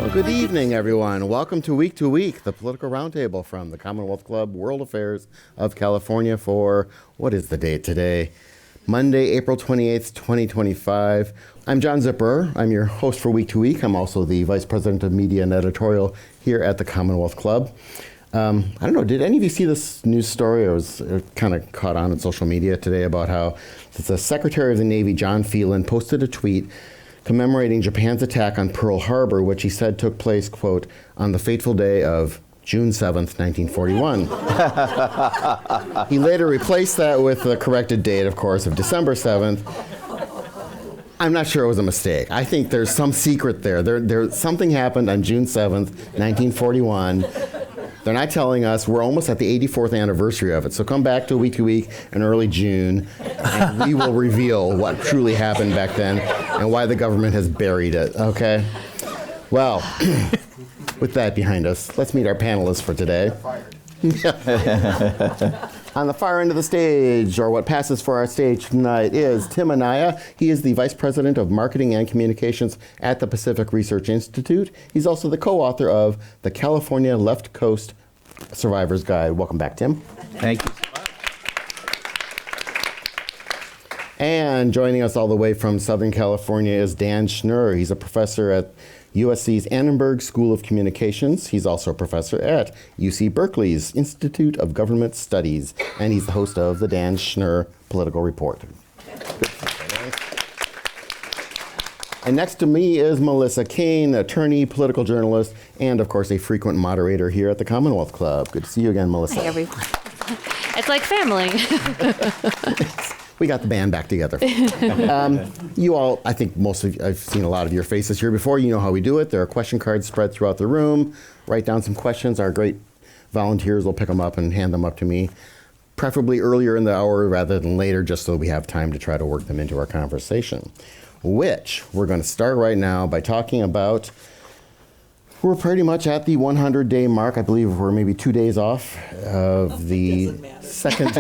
Well, good evening, everyone. Welcome to Week, the political roundtable from the Commonwealth Club World Affairs of California for, what is the date today? Monday, April 28th, 2025. I'm John Zipper. I'm your host for Week. I'm also the Vice President of Media and Editorial here at the Commonwealth Club. I don't know, did any of you see this news story? I was kind of caught on in social media today about how the Secretary of the Navy, John Phelan, posted a tweet commemorating Japan's attack on Pearl Harbor, which he said took place, quote, on the fateful day of June 7th, 1941. He later replaced that with the corrected date, of course, of December 7th. I'm not sure it was a mistake. I think there's some secret there. Something happened on June 7th, 1941. They're not telling us. We're almost at the 84th anniversary of it. So come back to Week in early June, and we will reveal what truly happened back then and why the government has buried it, okay? Well, with that behind us, let's meet our panelists for today. On the far end of the stage, or what passes for our stage tonight, is Tim Anaya. He is the Vice President of Marketing and Communications at the Pacific Research Institute. He's also the co-author of the California Left Coast Survivor's Guide. Welcome back, Tim. Thank you. And joining us all the way from Southern California is Dan Schnurr. He's a professor at USC's Annenberg School of Communications. He's also a professor at UC Berkeley's Institute of Government Studies, and he's the host of the Dan Schnurr Political Report. And next to me is Melissa Kane, attorney, political journalist, and of course a frequent moderator here at the Commonwealth Club. Good to see you again, Melissa. Hi, everyone. It's like family. We got the band back together. You all, I think I've seen a lot of your faces here before. You know how we do it. There are question cards spread throughout the room. Write down some questions. Our great volunteers will pick them up and hand them up to me, preferably earlier in the hour rather than later, just so we have time to try to work them into our conversation, which we're going to start right now by talking about. We're pretty much at the 100-day mark. I believe we're maybe 2 days off of the second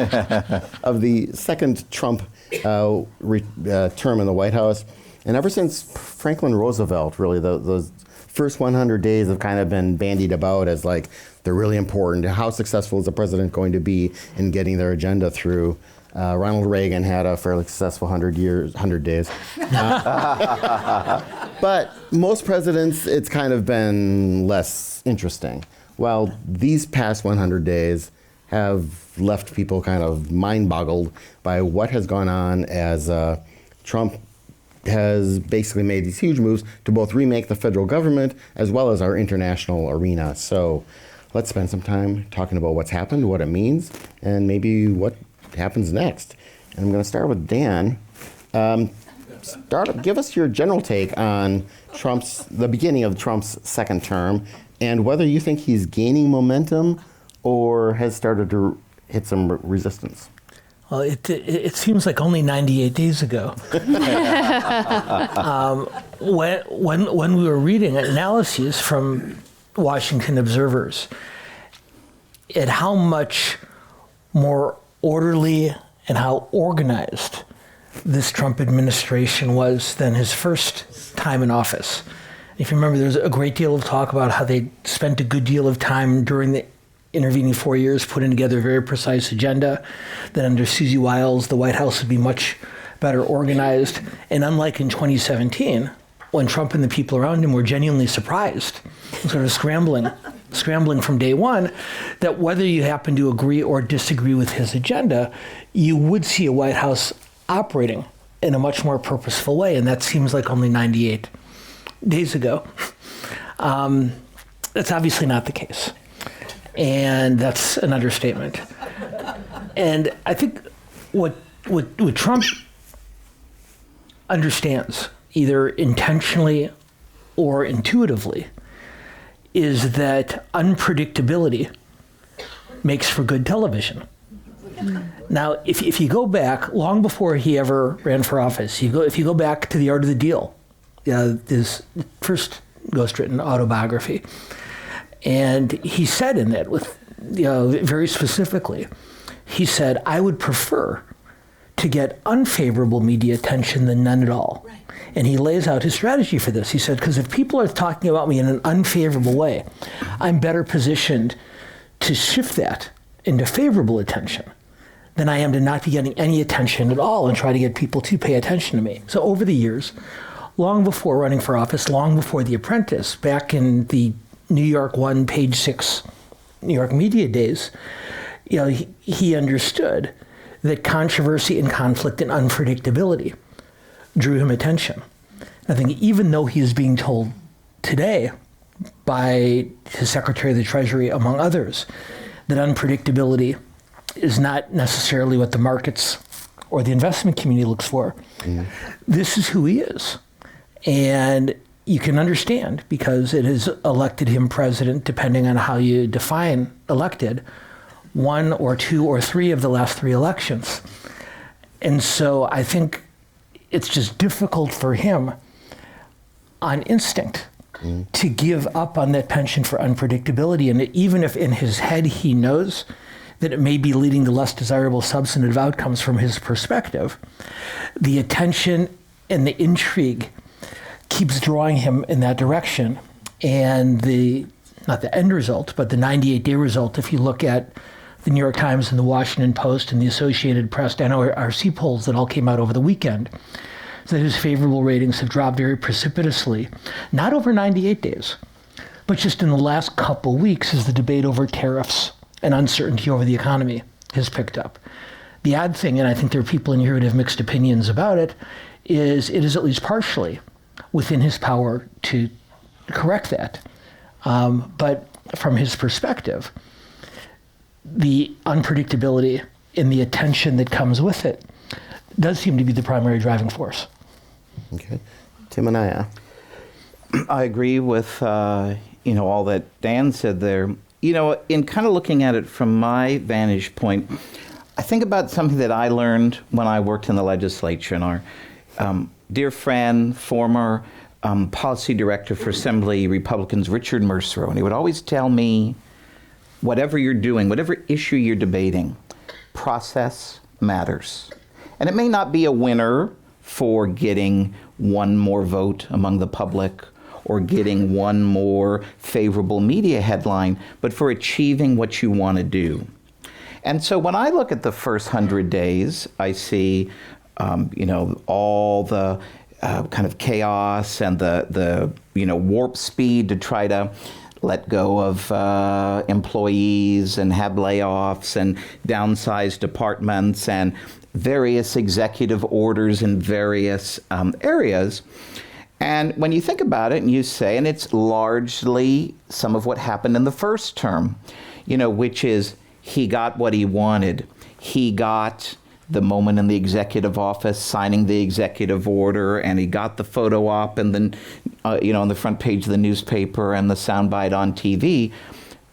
Trump term in the White House. And ever since Franklin Roosevelt, really, those first 100 days have kind of been bandied about as like they're really important. How successful is the president going to be in getting their agenda through? Ronald Reagan had a fairly successful 100 days. But most presidents, it's kind of been less interesting. Well, these past 100 days have left people kind of mind-boggled by what has gone on as Trump has basically made these huge moves to both remake the federal government as well as our international arena. So let's spend some time talking about what's happened, what it means, and maybe what happens next. And I'm going to start with Dan. Give us your general take on the beginning of Trump's second term, and whether you think he's gaining momentum or has started to hit some resistance. Well, it seems like only 98 days ago when we were reading analyses from Washington observers at how much more orderly and how organized this Trump administration was than his first time in office. If you remember, there's a great deal of talk about how they spent a good deal of time during the intervening 4 years putting together a very precise agenda, that under Susie Wiles, the White House would be much better organized. And unlike in 2017, when Trump and the people around him were genuinely surprised, sort of scrambling from day one, that whether you happen to agree or disagree with his agenda, you would see a White House operating in a much more purposeful way. And that seems like only 98 days ago. That's obviously not the case. And that's an understatement. And I think what Trump understands, either intentionally or intuitively, is that unpredictability makes for good television. Now, if you go back, long before he ever ran for office, if you go back to The Art of the Deal, his first ghostwritten autobiography, and he said in it, very specifically, he said, "I would prefer to get unfavorable media attention than none at all. Right. And he lays out his strategy for this. He said, because if people are talking about me in an unfavorable way, I'm better positioned to shift that into favorable attention than I am to not be getting any attention at all and try to get people to pay attention to me. So over the years, long before running for office, long before The Apprentice, back in the New York 1, page 6 New York media days, he understood that controversy and conflict and unpredictability drew him attention. I think even though he is being told today by his Secretary of the Treasury, among others, that unpredictability is not necessarily what the markets or the investment community looks for, this is who he is. And you can understand, because it has elected him president, depending on how you define elected, 1 or 2 or 3 of the last 3 elections. And so I think it's just difficult for him on instinct to give up on that penchant for unpredictability. And even if in his head he knows that it may be leading to less desirable substantive outcomes from his perspective, the attention and the intrigue keeps drawing him in that direction. And not the end result, but the 98-day result, if you look at the New York Times and the Washington Post and the Associated Press NRC polls that all came out over the weekend, that his favorable ratings have dropped very precipitously, not over 98 days, but just in the last couple weeks as the debate over tariffs and uncertainty over the economy has picked up. The odd thing, and I think there are people in here who have mixed opinions about it is at least partially within his power to correct that. But from his perspective, the unpredictability and the attention that comes with it does seem to be the primary driving force. Okay. Tim and I agree with all that Dan said there. In kind of looking at it from my vantage point, I think about something that I learned when I worked in the legislature. And our dear friend, former policy director for Assembly Republicans, Richard Mercer, and he would always tell me, whatever you're doing, whatever issue you're debating, process matters. And it may not be a winner for getting one more vote among the public or getting one more favorable media headline, but for achieving what you want to do. And so when I look at the first 100 days, I see, all the kind of chaos and the warp speed to try to let go of employees and have layoffs and downsize departments and various executive orders in various areas. And when you think about it and you say, and it's largely some of what happened in the first term, which is he got what he wanted. He got the moment in the executive office signing the executive order, and he got the photo op and then, on the front page of the newspaper and the soundbite on TV.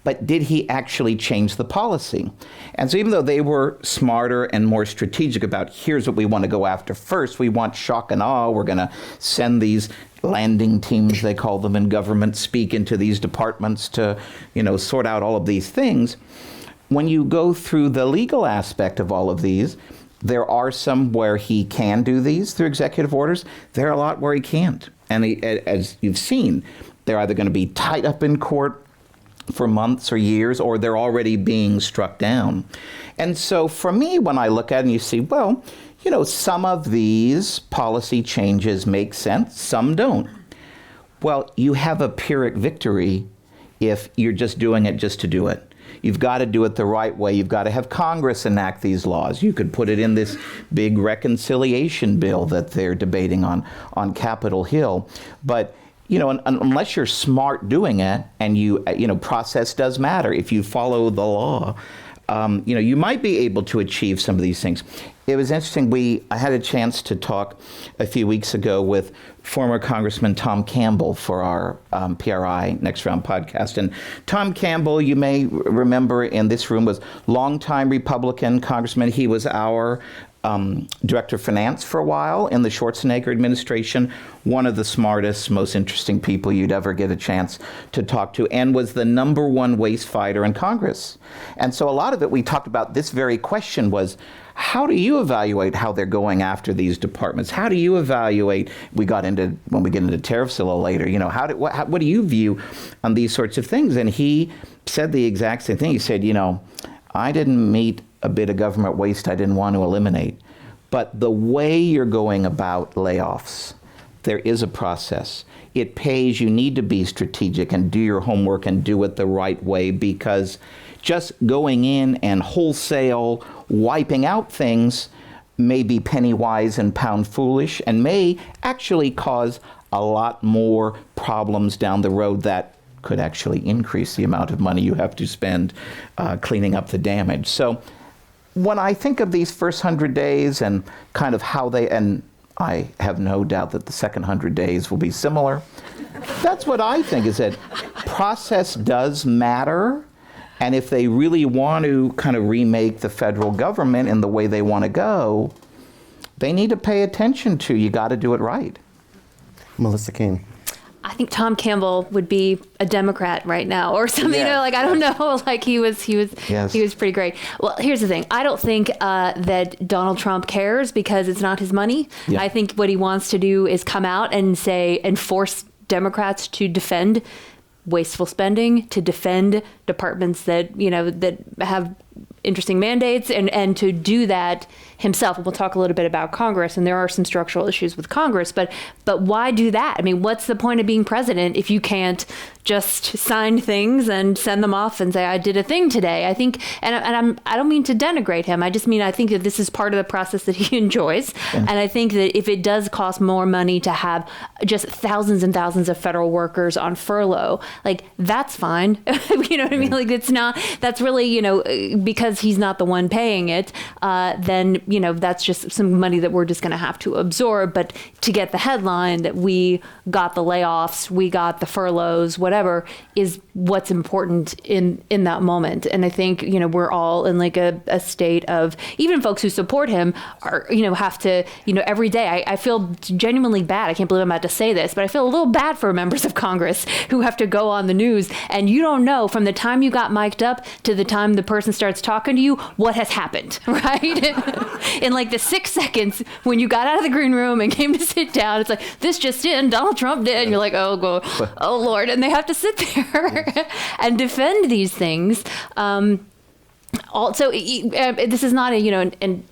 But did he actually change the policy? And so even though they were smarter and more strategic about here's what we want to go after first, we want shock and awe, we're going to send these landing teams, they call them in government speak, into these departments to, sort out all of these things. When you go through the legal aspect of all of these, there are some where he can do these through executive orders. There are a lot where he can't. And as you've seen, they're either going to be tied up in court for months or years, or they're already being struck down. And so for me, when I look at it and you see, well, some of these policy changes make sense, some don't. Well, you have a Pyrrhic victory if you're just doing it just to do it. You've got to do it the right way. You've got to have Congress enact these laws. You could put it in this big reconciliation bill that they're debating on Capitol Hill. But unless you're smart doing it, and process does matter. If you follow the law, you might be able to achieve some of these things. It was interesting. I had a chance to talk a few weeks ago with former Congressman Tom Campbell for our PRI Next Round podcast. And Tom Campbell, you may remember in this room, was longtime Republican congressman. He was our director of finance for a while in the Schwarzenegger administration, one of the smartest, most interesting people you'd ever get a chance to talk to, and was the #1 waste fighter in Congress. And so a lot of it, we talked about this very question was, how do you evaluate how they're going after these departments? How do you evaluate, when we get into tariffs a little later, what do you view on these sorts of things? And he said the exact same thing. He said, I didn't meet a bit of government waste I didn't want to eliminate. But the way you're going about layoffs, there is a process. It pays. You need to be strategic and do your homework and do it the right way, because just going in and wholesale wiping out things may be penny wise and pound foolish, and may actually cause a lot more problems down the road that could actually increase the amount of money you have to spend cleaning up the damage. So when I think of these first 100 days and kind of how and I have no doubt that the second 100 days will be similar, that's what I think, is that process does matter. And if they really want to kind of remake the federal government in the way they want to go, they need to pay attention to, you got to do it right. Melissa King. I think Tom Campbell would be a Democrat right now or something, Yeah. I don't know, he was Yes. he was pretty great. Well, here's the thing. I don't think that Donald Trump cares because it's not his money. Yeah. I think what he wants to do is come out and force Democrats to defend wasteful spending, to defend departments that have interesting mandates, and to do that himself. We'll talk a little bit about Congress, and there are some structural issues with Congress, but why do that? I mean, what's the point of being president if you can't just sign things and send them off and say, I did a thing today? I think, and I don't mean to denigrate him. I just mean, I think that this is part of the process that he enjoys. Yeah. And I think that if it does cost more money to have just thousands and thousands of federal workers on furlough, that's fine. You know what I mean? That's really, because he's not the one paying it, then, that's just some money that we're just going to have to absorb. But to get the headline that we got the layoffs, we got the furloughs, whatever, is what's important in that moment. And I think, we're all in a state of, even folks who support him are, have to, every day, I feel genuinely bad. I can't believe I'm about to say this, but I feel a little bad for members of Congress who have to go on the news, and you don't know from the time you got mic'd up to the time the person starts talking to you what has happened, right? In the 6 seconds when you got out of the green room and came to sit down, it's this just in, Donald Trump did, and you're oh Lord, and they have to sit there and defend these things. Also, this is not in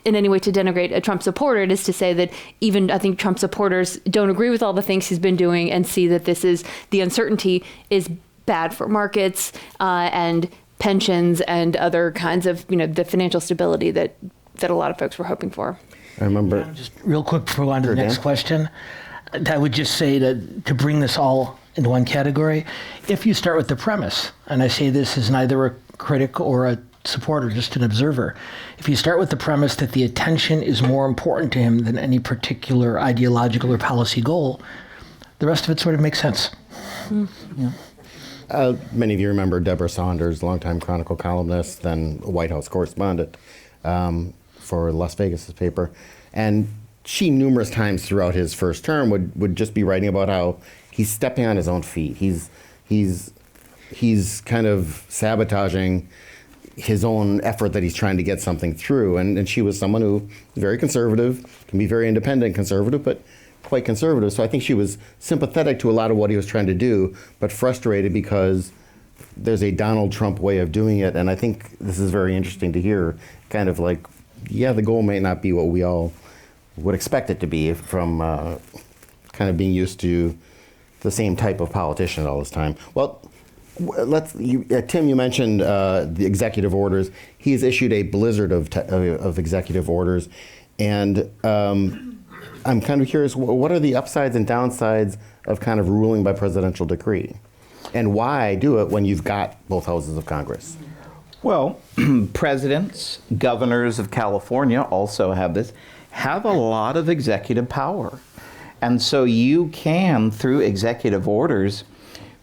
any way to denigrate a Trump supporter. It is to say that even I think Trump supporters don't agree with all the things he's been doing and see that the uncertainty is bad for markets and pensions and other kinds of, the financial stability that a lot of folks were hoping for. I remember. Just real quick before we go on to the next question, I would just say to bring this all into one category, if you start with the premise, and I say this as neither a critic or a supporter, just an observer, if you start with the premise that the attention is more important to him than any particular ideological or policy goal, the rest of it sort of makes sense. Mm. Yeah. Many of you remember Deborah Saunders, longtime Chronicle columnist, then White House correspondent for Las Vegas' paper. And she numerous times throughout his first term would just be writing about how he's stepping on his own feet. He's kind of sabotaging his own effort that he's trying to get something through. And she was someone who was very conservative, can be very independent conservative, but quite conservative. So I think she was sympathetic to a lot of what he was trying to do, but frustrated because there's a Donald Trump way of doing it. And I think this is very interesting to hear, kind of the goal may not be what we all would expect it to be from kind of being used to the same type of politician all this time. Well, Tim, you mentioned the executive orders. He's issued a blizzard of executive orders. And I'm kind of curious, what are the upsides and downsides of kind of ruling by presidential decree? And why do it when you've got both houses of Congress? Well, presidents, governors of California also have a lot of executive power. And so you can, through executive orders,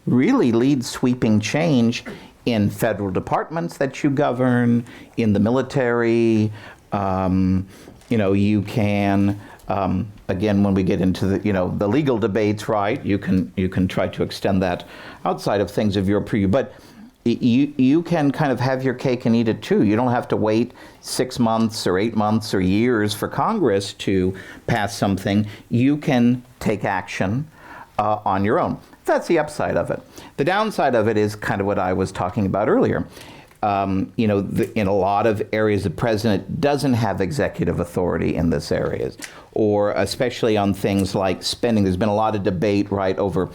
really lead sweeping change in federal departments that you govern, in the military, You can, again, when we get into the legal debates, right? You can try to extend that outside of things of your purview, but you can kind of have your cake and eat it too. You don't have to wait 6 months or 8 months or years for Congress to pass something. You can take action on your own. That's the upside of it. The downside of it is kind of what I was talking about earlier. In a lot of areas, the president doesn't have executive authority in this areas, or especially on things like spending. There's been a lot of debate, right, over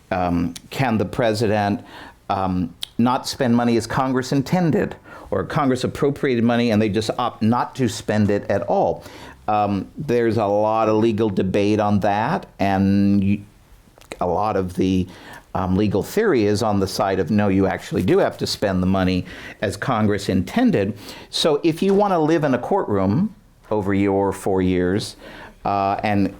can the president not spend money as Congress intended, or Congress appropriated money and they just opt not to spend it at all. There's a lot of legal debate on that, and a lot of the legal theory is on the side of no, you actually do have to spend the money as Congress intended. So if you want to live in a courtroom over your 4 years, and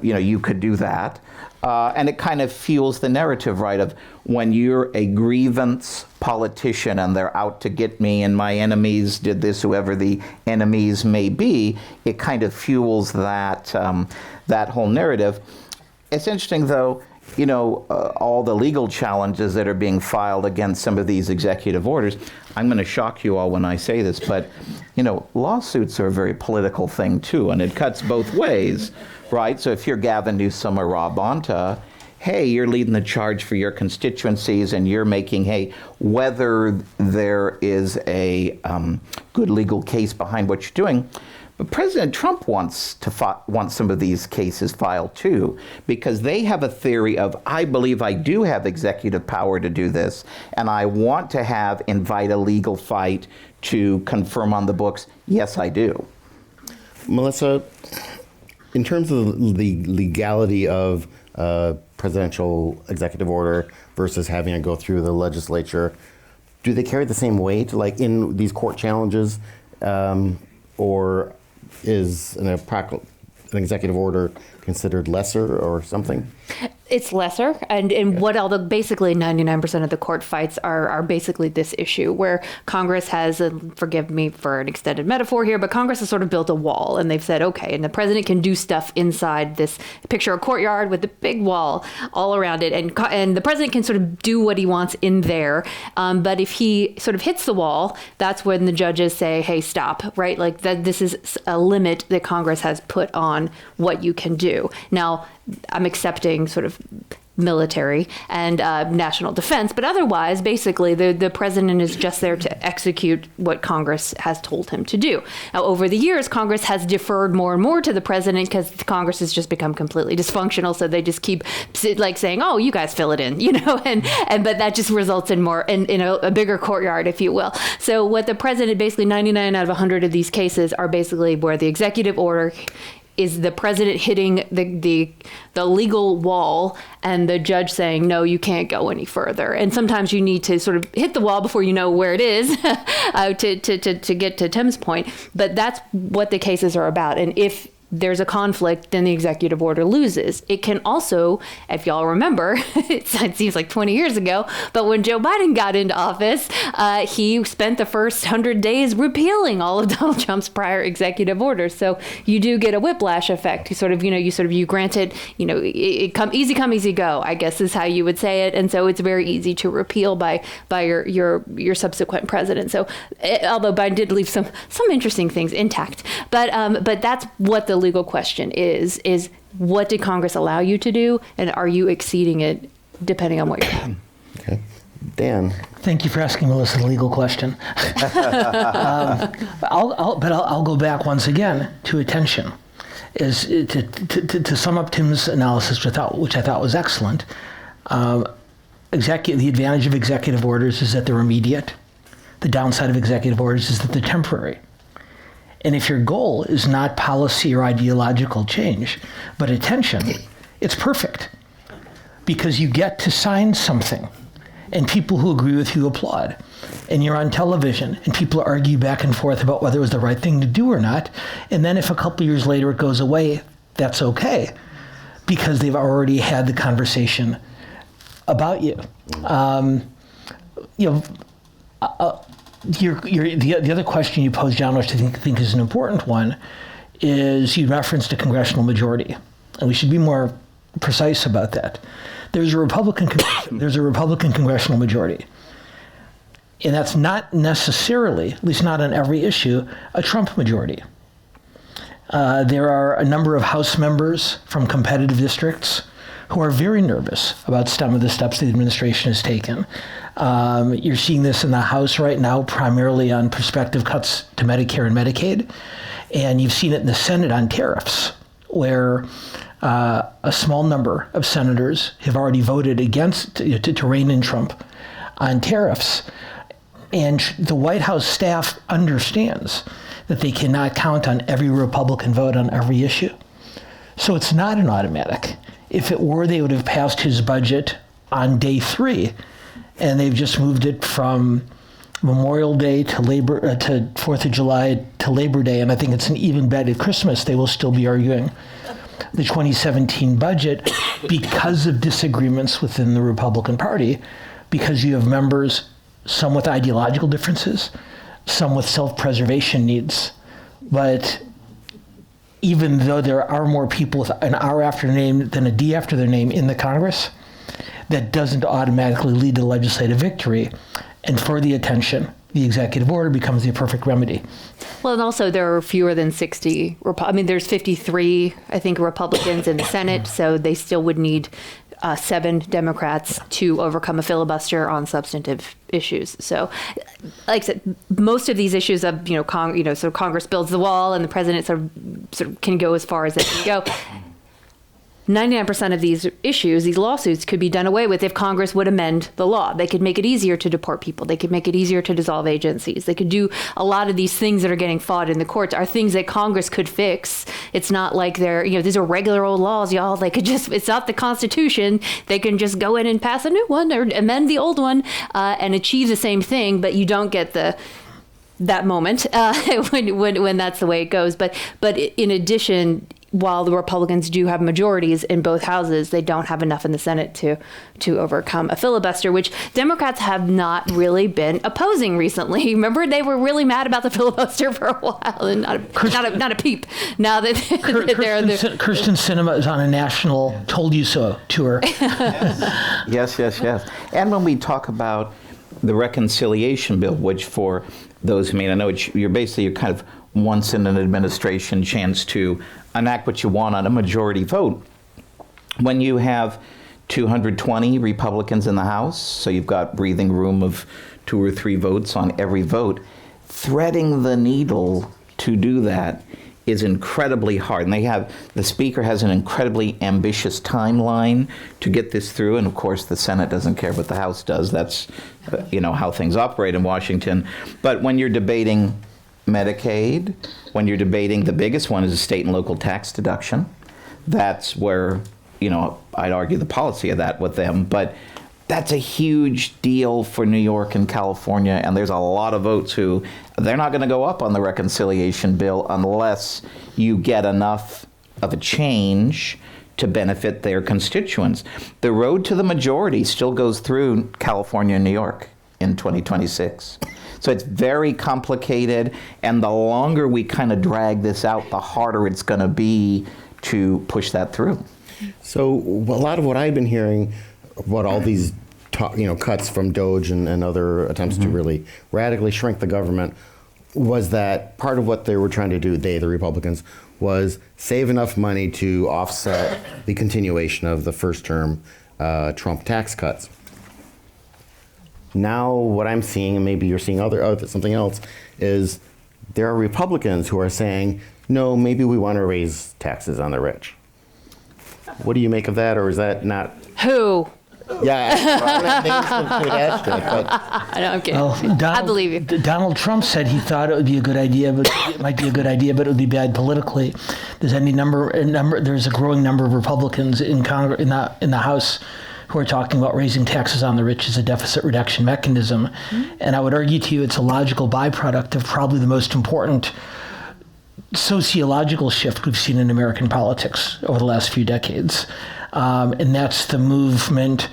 you could do that. And it kind of fuels the narrative, right, of when you're a grievance politician and they're out to get me and my enemies did this, whoever the enemies may be, it kind of fuels that, that whole narrative. It's interesting, though, all the legal challenges that are being filed against some of these executive orders. I'm going to shock you all when I say this, but, lawsuits are a very political thing, too, and it cuts both ways, right? So if you're Gavin Newsom or Rob Bonta, hey, you're leading the charge for your constituencies and you're making, whether there is a good legal case behind what you're doing. But President Trump wants some of these cases filed too, because they have a theory of, I believe I do have executive power to do this, and I want to invite a legal fight to confirm on the books, yes, I do. Melissa, in terms of the legality of presidential executive order versus having it go through the legislature, do they carry the same weight, like in these court challenges, or is an executive order considered lesser or something? It's lesser, and what basically 99% of the court fights are basically this issue, where Congress has, forgive me for an extended metaphor here, but Congress has sort of built a wall, and they've said, okay, and the president can do stuff inside this, picture a courtyard with a big wall all around it, and the president can sort of do what he wants in there, but if he sort of hits the wall, that's when the judges say, hey, stop, right? Like that, this is a limit that Congress has put on what you can do. Now, I'm accepting sort of military and national defense, but otherwise, basically, the president is just there to execute what Congress has told him to do. Now, over the years, Congress has deferred more and more to the president because Congress has just become completely dysfunctional. So they just keep like saying, "Oh, you guys fill it in," but that just results in more in a bigger courtyard, if you will. So what the president, basically 99 out of 100 of these cases are basically where the executive order is the president hitting the legal wall and the judge saying, no, you can't go any further. And sometimes you need to sort of hit the wall before you know where it is to get to Tim's point. But that's what the cases are about. And if there's a conflict, then the executive order loses. It can also, if y'all remember, it seems like 20 years ago, but when Joe Biden got into office, he spent the first 100 days repealing all of Donald Trump's prior executive orders. So you do get a whiplash effect. You grant it, easy come, easy go, I guess is how you would say it. And so it's very easy to repeal by your subsequent president. So although Biden did leave some interesting things intact, but that's what the legal question is what did Congress allow you to do, and are you exceeding it depending on what you're doing? Okay. Dan. Thank you for asking Melissa the legal question. I'll go back once again to attention. Is to sum up Tim's analysis, which I thought was excellent. The advantage of executive orders is that they're immediate. The downside of executive orders is that they're temporary. And if your goal is not policy or ideological change, but attention, it's perfect. Because you get to sign something, and people who agree with you applaud. And you're on television, and people argue back and forth about whether it was the right thing to do or not. And then if a couple years later it goes away, that's okay, because they've already had the conversation about you. The other question you posed, John, which I think is an important one, is you referenced a congressional majority, and we should be more precise about that. There's a Republican congressional majority, and that's not necessarily, at least not on every issue, a Trump majority. There are a number of House members from competitive districts who are very nervous about some of the steps the administration has taken. You're seeing this in the House right now, primarily on prospective cuts to Medicare and Medicaid. And you've seen it in the Senate on tariffs, where a small number of senators have already voted against, to rein in Trump on tariffs. And the White House staff understands that they cannot count on every Republican vote on every issue. So it's not an automatic. If it were, they would have passed his budget on day 3, and they've just moved it from Memorial Day to to 4th of July to Labor Day, and I think it's an even bet at Christmas they will still be arguing the 2017 budget because of disagreements within the Republican Party, because you have members, some with ideological differences, some with self-preservation needs. But even though there are more people with an R after their name than a D after their name in the Congress, that doesn't automatically lead to legislative victory. And for the attention, the executive order becomes the perfect remedy. Well, and also there are fewer than 60. There's 53, I think, Republicans in the Senate, so they still would need 7 Democrats to overcome a filibuster on substantive issues. So, like I said, most of these issues of so Congress builds the wall and the president sort of can go as far as they can go. 99% of these issues, these lawsuits, could be done away with if Congress would amend the law. They could make it easier to deport people. They could make it easier to dissolve agencies. They could do a lot of these things that are getting fought in the courts are things that Congress could fix. It's not like these are regular old laws, y'all. They could just, it's not the Constitution. They can just go in and pass a new one or amend the old one and achieve the same thing, but you don't get that moment when that's the way it goes. But in addition, while the Republicans do have majorities in both houses, they don't have enough in the Senate to overcome a filibuster, which Democrats have not really been opposing recently. Remember, they were really mad about the filibuster for a while, and not a peep. Now that Kyrsten Sinema is on a national "Told You So" tour. Yes. And when we talk about the reconciliation bill, which for those who may not know, you're basically kind of once in an administration chance to enact what you want on a majority vote. When you have 220 Republicans in the House, so you've got breathing room of 2 or 3 votes on every vote, threading the needle to do that is incredibly hard. And the Speaker has an incredibly ambitious timeline to get this through, and of course the Senate doesn't care what the House does. That's how things operate in Washington. But when you're debating Medicaid, when you're debating, the biggest one is a state and local tax deduction. That's where, I'd argue the policy of that with them. But that's a huge deal for New York and California, and there's a lot of votes who, they're not going to go up on the reconciliation bill unless you get enough of a change to benefit their constituents. The road to the majority still goes through California and New York in 2026. So it's very complicated, and the longer we kind of drag this out, the harder it's going to be to push that through. So a lot of what I've been hearing about all these cuts from DOGE and other attempts to really radically shrink the government was that part of what they were trying to do, the Republicans, was save enough money to offset the continuation of the first term Trump tax cuts. Now what I'm seeing, and maybe you're seeing something else, is there are Republicans who are saying, no, maybe we want to raise taxes on the rich. What do you make of that, or is that not? Who? Yeah, I don't have names to attach to it, but I know, I'm kidding. Well, I believe you. Donald Trump said he thought it would be a good idea, but it might be a good idea, but it would be bad politically. There's a growing number of Republicans in Congress, in the House, who are talking about raising taxes on the rich as a deficit reduction mechanism. Mm-hmm. And I would argue to you it's a logical byproduct of probably the most important sociological shift we've seen in American politics over the last few decades. And that's the movement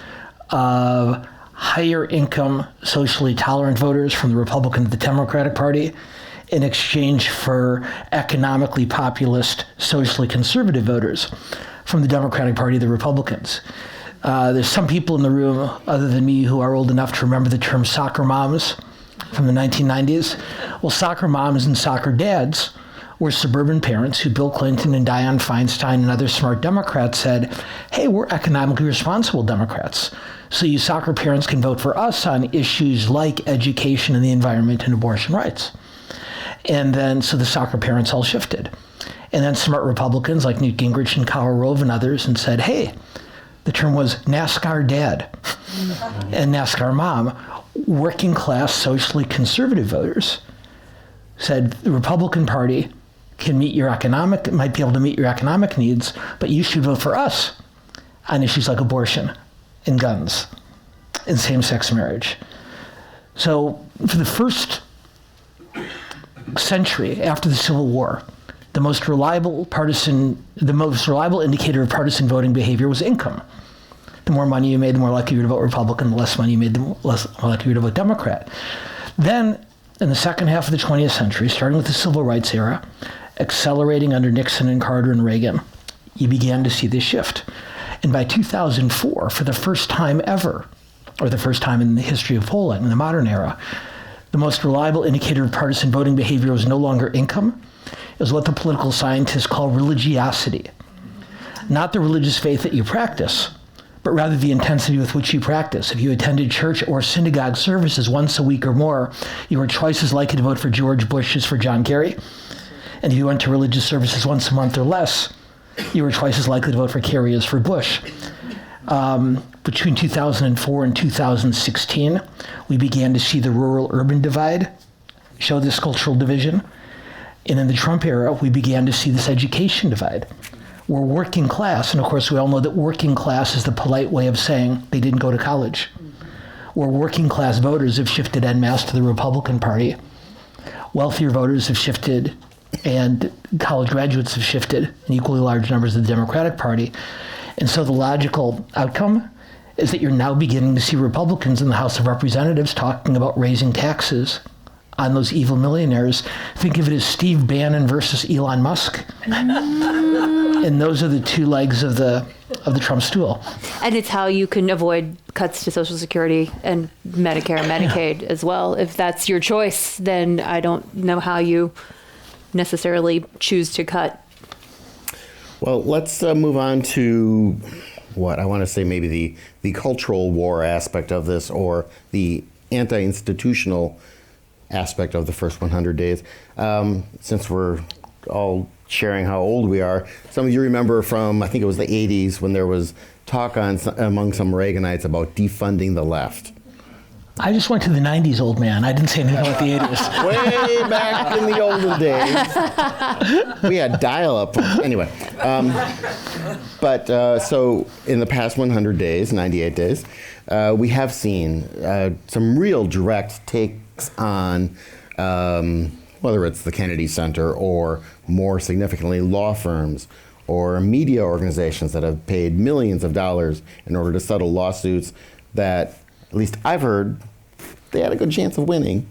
of higher income, socially tolerant voters from the Republican to the Democratic Party, in exchange for economically populist, socially conservative voters from the Democratic Party, the Republicans. There's some people in the room other than me who are old enough to remember the term soccer moms from the 1990s. Well, soccer moms and soccer dads were suburban parents who Bill Clinton and Dianne Feinstein and other smart Democrats said, hey, we're economically responsible Democrats. So you soccer parents can vote for us on issues like education and the environment and abortion rights. And then, so the soccer parents all shifted. And then smart Republicans like Newt Gingrich and Karl Rove and others and said, hey, the term was NASCAR dad and NASCAR mom. Working class, socially conservative voters said the Republican Party might be able to meet your economic needs, but you should vote for us on issues like abortion and guns and same-sex marriage. So for the first century after the Civil War, the most reliable indicator of partisan voting behavior was income. The more money you made, the more likely you were to vote Republican. The less money you made, the less likely you were to vote Democrat. Then, in the second half of the 20th century, starting with the Civil Rights era, accelerating under Nixon and Carter and Reagan, you began to see this shift. And by 2004, for the first time ever, or the first time in the history of polling in the modern era, the most reliable indicator of partisan voting behavior was no longer income. It was what the political scientists call religiosity. Not the religious faith that you practice, but rather the intensity with which you practice. If you attended church or synagogue services once a week or more, you were twice as likely to vote for George Bush as for John Kerry. And if you went to religious services once a month or less, you were twice as likely to vote for Kerry as for Bush. Between 2004 and 2016, we began to see the rural-urban divide show this cultural division. And in the Trump era, we began to see this education divide. We're working class, and of course we all know that working class is the polite way of saying they didn't go to college. Where working class voters have shifted en masse to the Republican Party. Wealthier voters have shifted, and college graduates have shifted in equally large numbers to the Democratic Party. And so the logical outcome is that you're now beginning to see Republicans in the House of Representatives talking about raising taxes on those evil millionaires. Think of it as Steve Bannon versus Elon Musk. And those are the two legs of the Trump stool. And it's how you can avoid cuts to Social Security and Medicare and Medicaid as well. If that's your choice, then I don't know how you necessarily choose to cut. Well, let's move on to what I want to say maybe the cultural war aspect of this, or the anti-institutional aspect of the first 100 days. Since we're all sharing how old we are, some of you remember from, I think it was the 80s, when there was talk among some Reaganites about defunding the left. I just went to the 90s, old man. I didn't say anything about the 80s. Way back in the olden days, we had dial-up. Anyway, so in the past 100 days, 98 days, we have seen some real direct takes on whether it's the Kennedy Center or, more significantly, law firms or media organizations that have paid millions of dollars in order to settle lawsuits that, at least I've heard, they had a good chance of winning.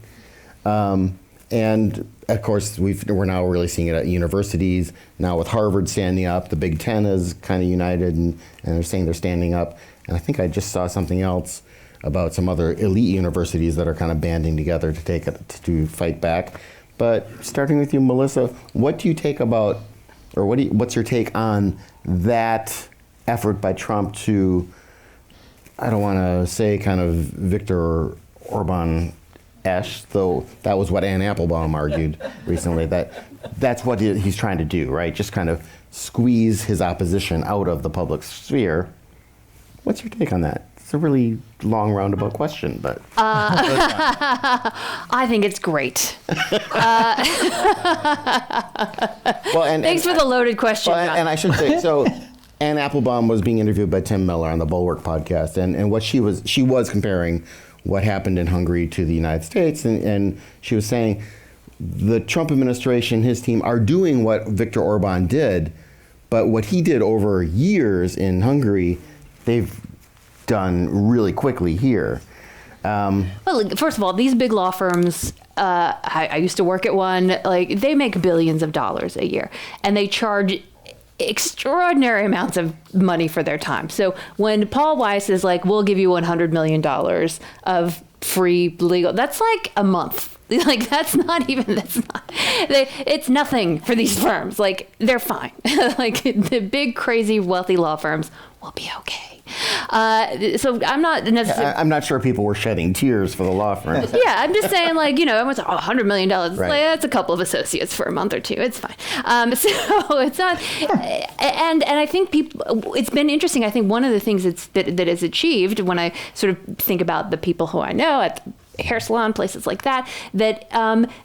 And of course, we're now really seeing it at universities. Now with Harvard standing up, the Big Ten is kind of united, and they're saying they're standing up. And I think I just saw something else about some other elite universities that are kind of banding together to fight back. But starting with you, Melissa, what do you take about, or what's your take on that effort by Trump to, I don't want to say kind of Viktor Orban-esque, though that was what Anne Applebaum argued recently, that's what he's trying to do, right? Just kind of squeeze his opposition out of the public sphere. What's your take on that? It's a really long roundabout question, but. I think it's great. Thanks for the loaded question. Well, and I should say, so Anne Applebaum was being interviewed by Tim Miller on the Bulwark podcast, and what she was comparing what happened in Hungary to the United States, and she was saying the Trump administration, his team, are doing what Viktor Orban did, but what he did over years in Hungary, they've done really quickly here. Um, Well, look, first of all, these big law firms, I used to work at one, like they make billions of dollars a year and they charge extraordinary amounts of money for their time. So when Paul Weiss is like, we'll give you $100 million of free legal, that's like a month. Like it's nothing for these firms. Like they're fine. Like the big, crazy, wealthy law firms will be okay. So I'm not necessarily. I'm not sure people were shedding tears for the law firm. Yeah, I'm just saying, like, everyone's like, $100 million. It's Right. like, that's a couple of associates for a month or two. It's fine. So it's not, and I think people. It's been interesting. I think one of the things that is achieved when I sort of think about the people who I know at the hair salon, places like that, that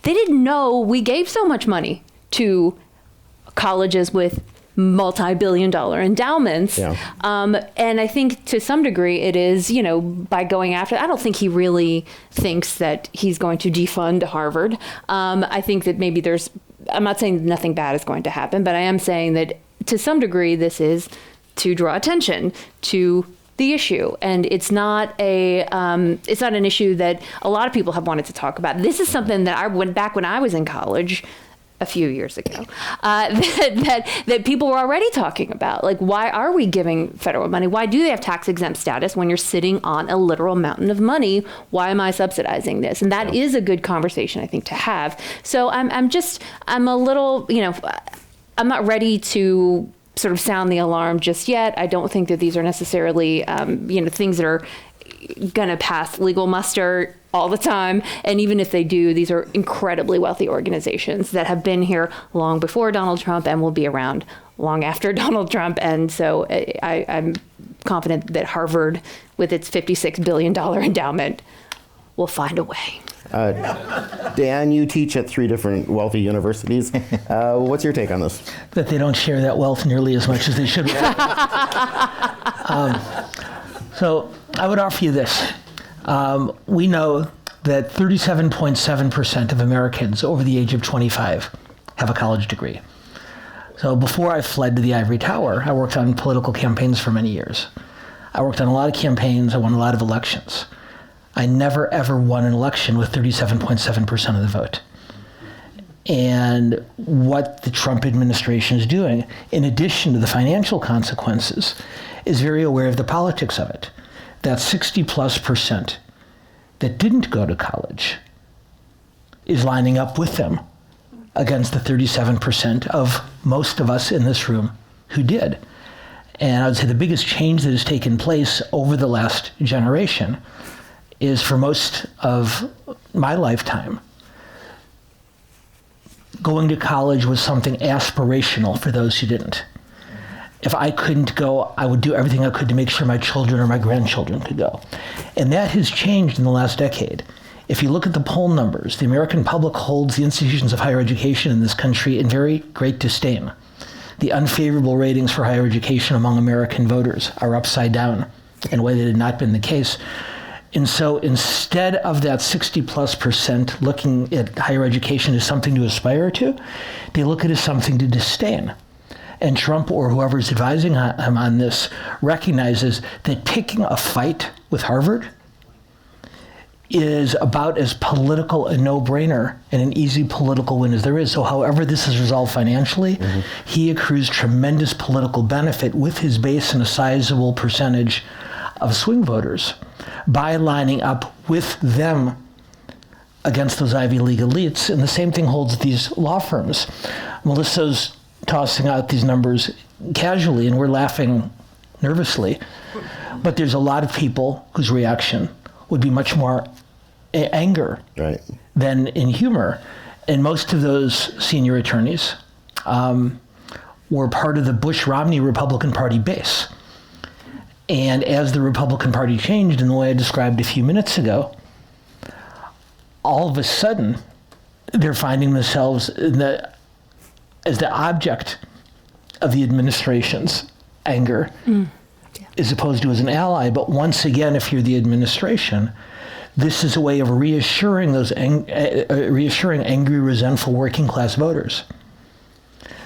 they didn't know we gave so much money to colleges with multi-billion-dollar endowments. Yeah. And I think to some degree it is, by going after, I don't think he really thinks that he's going to defund Harvard. I think that maybe I'm not saying nothing bad is going to happen, but I am saying that to some degree this is to draw attention to the issue. And it's not an issue that a lot of people have wanted to talk about. This is something that I went back when I was in college a few years ago, that people were already talking about. Like, why are we giving federal money? Why do they have tax exempt status when you're sitting on a literal mountain of money? Why am I subsidizing this? And that is a good conversation, I think, to have. So I'm a little, I'm not ready to sort of sound the alarm just yet. I don't think that these are necessarily, things that are going to pass legal muster all the time. And even if they do, these are incredibly wealthy organizations that have been here long before Donald Trump and will be around long after Donald Trump. And so I'm confident that Harvard, with its $56 billion endowment, will find a way. Dan, you teach at 3 different wealthy universities. What's your take on this? That they don't share that wealth nearly as much as they should. So I would offer you this. We know that 37.7% of Americans over the age of 25 have a college degree. So before I fled to the ivory tower, I worked on political campaigns for many years. I worked on a lot of campaigns. I won a lot of elections. I never, ever won an election with 37.7% of the vote. And what the Trump administration is doing, in addition to the financial consequences, is very aware of the politics of it. That 60+% that didn't go to college is lining up with them against the 37% of most of us in this room who did. And I would say the biggest change that has taken place over the last generation is, for most of my lifetime, going to college was something aspirational for those who didn't. If I couldn't go, I would do everything I could to make sure my children or my grandchildren could go. And that has changed in the last decade. If you look at the poll numbers, the American public holds the institutions of higher education in this country in very great disdain. The unfavorable ratings for higher education among American voters are upside down in a way that had not been the case. And so instead of that 60+% looking at higher education as something to aspire to, they look at it as something to disdain. And Trump, or whoever's advising him on this, recognizes that picking a fight with Harvard is about as political a no-brainer and an easy political win as there is. So however this is resolved financially, he accrues tremendous political benefit with his base and a sizable percentage of swing voters by lining up with them against those Ivy League elites. And the same thing holds with these law firms. Melissa's tossing out these numbers casually, and we're laughing nervously. But there's a lot of people whose reaction would be much more anger than in humor. And most of those senior attorneys were part of the Bush-Romney Republican Party base. And as the Republican Party changed in the way I described a few minutes ago, all of a sudden, they're finding themselves as the object of the administration's anger, as opposed to as an ally. But once again, if you're the administration, this is a way of reassuring those reassuring angry, resentful working class voters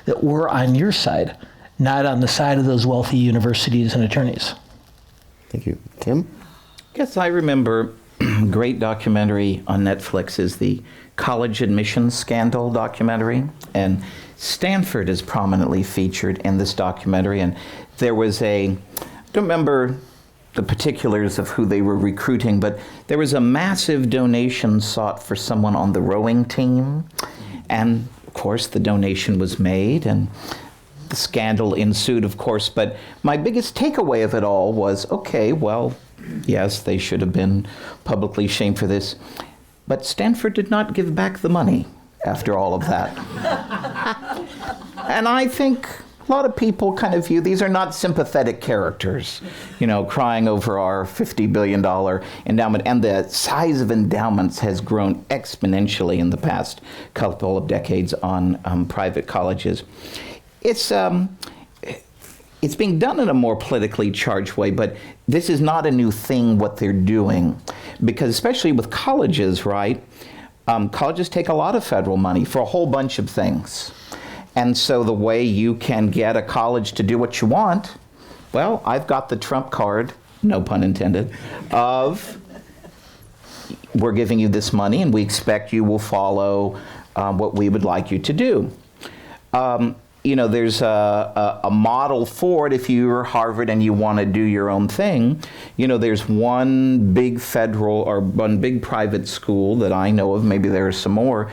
that we're on your side, not on the side of those wealthy universities and attorneys. Thank you. Tim? Yes, I remember great documentary on Netflix is the college admissions scandal documentary, and Stanford is prominently featured in this documentary. And there was I don't remember the particulars of who they were recruiting, but there was a massive donation sought for someone on the rowing team. And of course, the donation was made, and the scandal ensued, of course. But my biggest takeaway of it all was, okay, well, yes, they should have been publicly shamed for this. But Stanford did not give back the money after all of that. And I think a lot of people kind of view these are not sympathetic characters, crying over our $50 billion endowment. And the size of endowments has grown exponentially in the past couple of decades on private colleges. It's being done in a more politically charged way, but this is not a new thing, what they're doing. Because especially with colleges, right? Colleges take a lot of federal money for a whole bunch of things. And so the way you can get a college to do what you want, well, I've got the trump card, no pun intended, of we're giving you this money and we expect you will follow what we would like you to do. There's a model for it if you're Harvard and you want to do your own thing. There's one big federal or one big private school that I know of, maybe there are some more,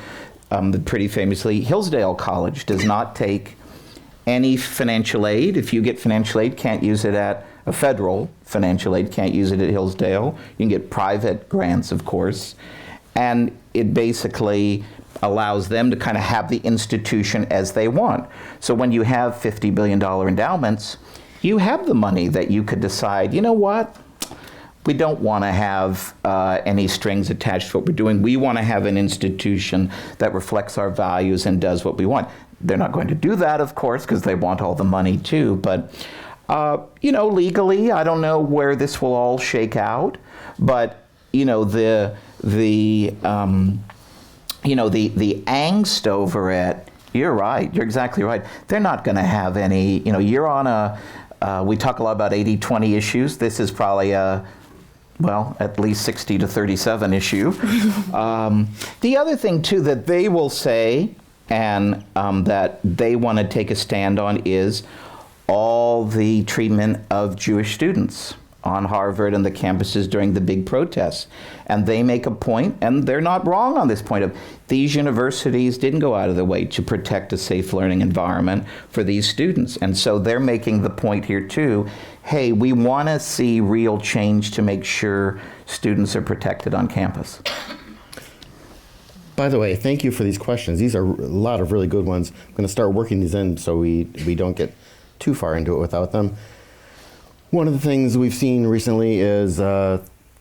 that pretty famously, Hillsdale College does not take any financial aid. If you get financial aid, can't use it at a federal financial aid, can't use it at Hillsdale. You can get private grants, of course. And it basically allows them to kind of have the institution as they want. So when you have $50 billion endowments, you have the money that you could decide, you know what? We don't want to have any strings attached to what we're doing. We want to have an institution that reflects our values and does what we want. They're not going to do that, of course, because they want all the money too. But, legally, I don't know where this will all shake out. But, the angst over it, you're right, you're exactly right. They're not going to have any, you're on we talk a lot about 80-20 issues. This is probably at least 60 to 37 issue. The other thing, too, that they will say and that they want to take a stand on is all the treatment of Jewish students on Harvard and the campuses during the big protests. And they make a point, and they're not wrong on this point, of these universities didn't go out of their way to protect a safe learning environment for these students. And so they're making the point here too, hey, we want to see real change to make sure students are protected on campus. By the way, thank you for these questions. These are a lot of really good ones. I'm going to start working these in so we don't get too far into it without them. One of the things we've seen recently is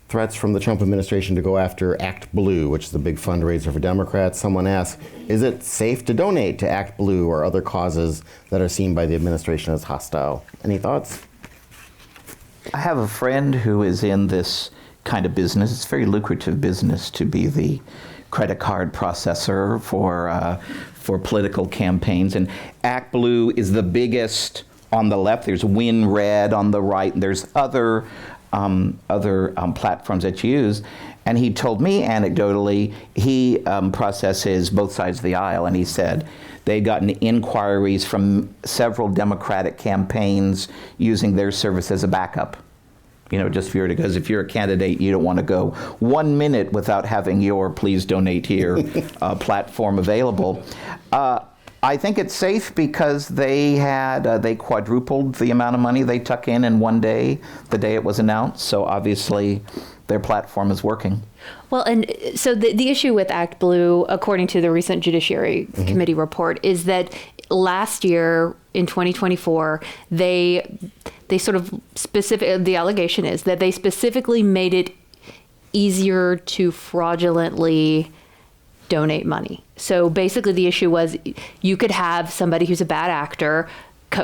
threats from the Trump administration to go after Act Blue, which is a big fundraiser for Democrats. Someone asked, is it safe to donate to Act Blue or other causes that are seen by the administration as hostile? Any thoughts? I have a friend who is in this kind of business. It's a very lucrative business to be the credit card processor for political campaigns. And Act Blue is the biggest on the left. There's WinRed on the right. And there's other platforms that you use. And he told me anecdotally, he processes both sides of the aisle. And he said they'd gotten inquiries from several Democratic campaigns using their service as a backup. Just for because if you're a candidate, you don't want to go 1 minute without having your please donate here platform available. I think it's safe because they quadrupled the amount of money they took in one day, the day it was announced. So obviously their platform is working. Well, and so the issue with Act Blue, according to the recent Judiciary Committee report, is that last year in 2024, they sort of the allegation is that they specifically made it easier to fraudulently donate money. So basically the issue was you could have somebody who's a bad actor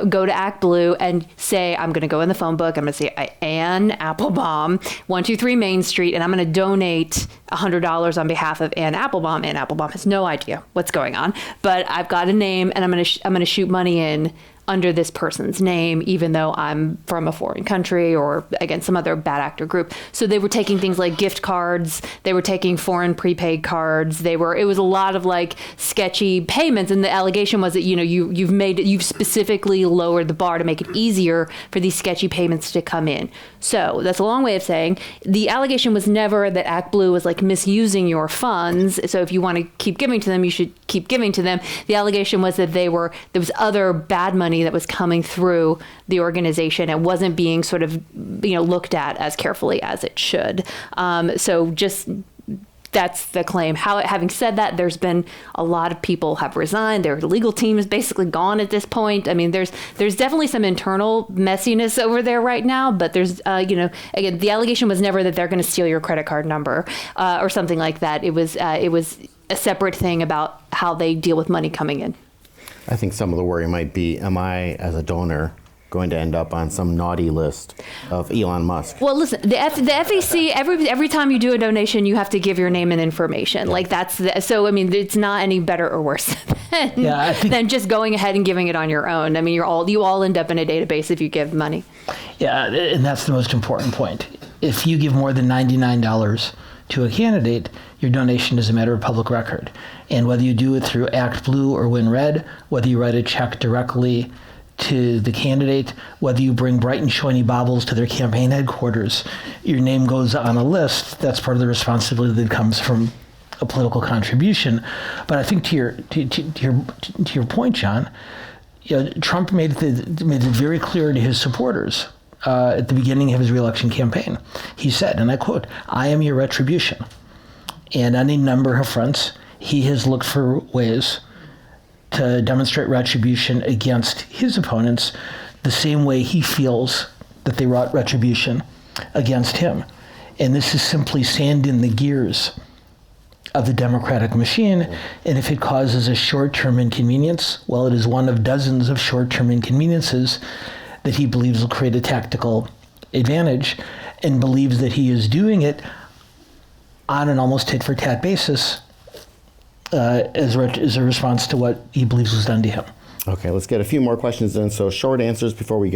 go to Act Blue and say, I'm going to go in the phone book, I'm going to say Ann Applebaum, 123 Main Street, and I'm going to donate $100 on behalf of Ann Applebaum. Ann Applebaum has no idea what's going on, but I've got a name and I'm going to shoot money in under this person's name, even though I'm from a foreign country or, again, some other bad actor group. So they were taking things like gift cards. They were taking foreign prepaid cards. It was a lot of like sketchy payments. And the allegation was that, you've specifically lowered the bar to make it easier for these sketchy payments to come in. So that's a long way of saying the allegation was never that ActBlue was like misusing your funds. So if you want to keep giving to them, you should keep giving to them. The allegation was that there was other bad money that was coming through the organization and wasn't being sort of, looked at as carefully as it should. So just that's the claim. Having said that, there's been a lot of people have resigned. Their legal team is basically gone at this point. I mean, there's definitely some internal messiness over there right now, but there's, again, the allegation was never that they're going to steal your credit card number or something like that. It was a separate thing about how they deal with money coming in. I think some of the worry might be, am I, as a donor, going to end up on some naughty list of Elon Musk? Well, listen, the FEC, every time you do a donation, you have to give your name and information. Like so, I mean, it's not any better or worse than just going ahead and giving it on your own. I mean, you all end up in a database if you give money. Yeah, and that's the most important point. If you give more than $99 to a candidate, your donation is a matter of public record. And whether you do it through ActBlue or WinRed, whether you write a check directly to the candidate, whether you bring bright and shiny baubles to their campaign headquarters, your name goes on a list. That's part of the responsibility that comes from a political contribution. But I think to your point, John, Trump made it very clear to his supporters at the beginning of his reelection campaign. He said, and I quote, "I am your retribution." And on a number of fronts, he has looked for ways to demonstrate retribution against his opponents the same way he feels that they wrought retribution against him. And this is simply sand in the gears of the Democratic machine. And if it causes a short-term inconvenience, well, it is one of dozens of short-term inconveniences that he believes will create a tactical advantage, and believes that he is doing it on an almost tit-for-tat basis as a response to what he believes was done to him. Okay, let's get a few more questions in. So short answers before we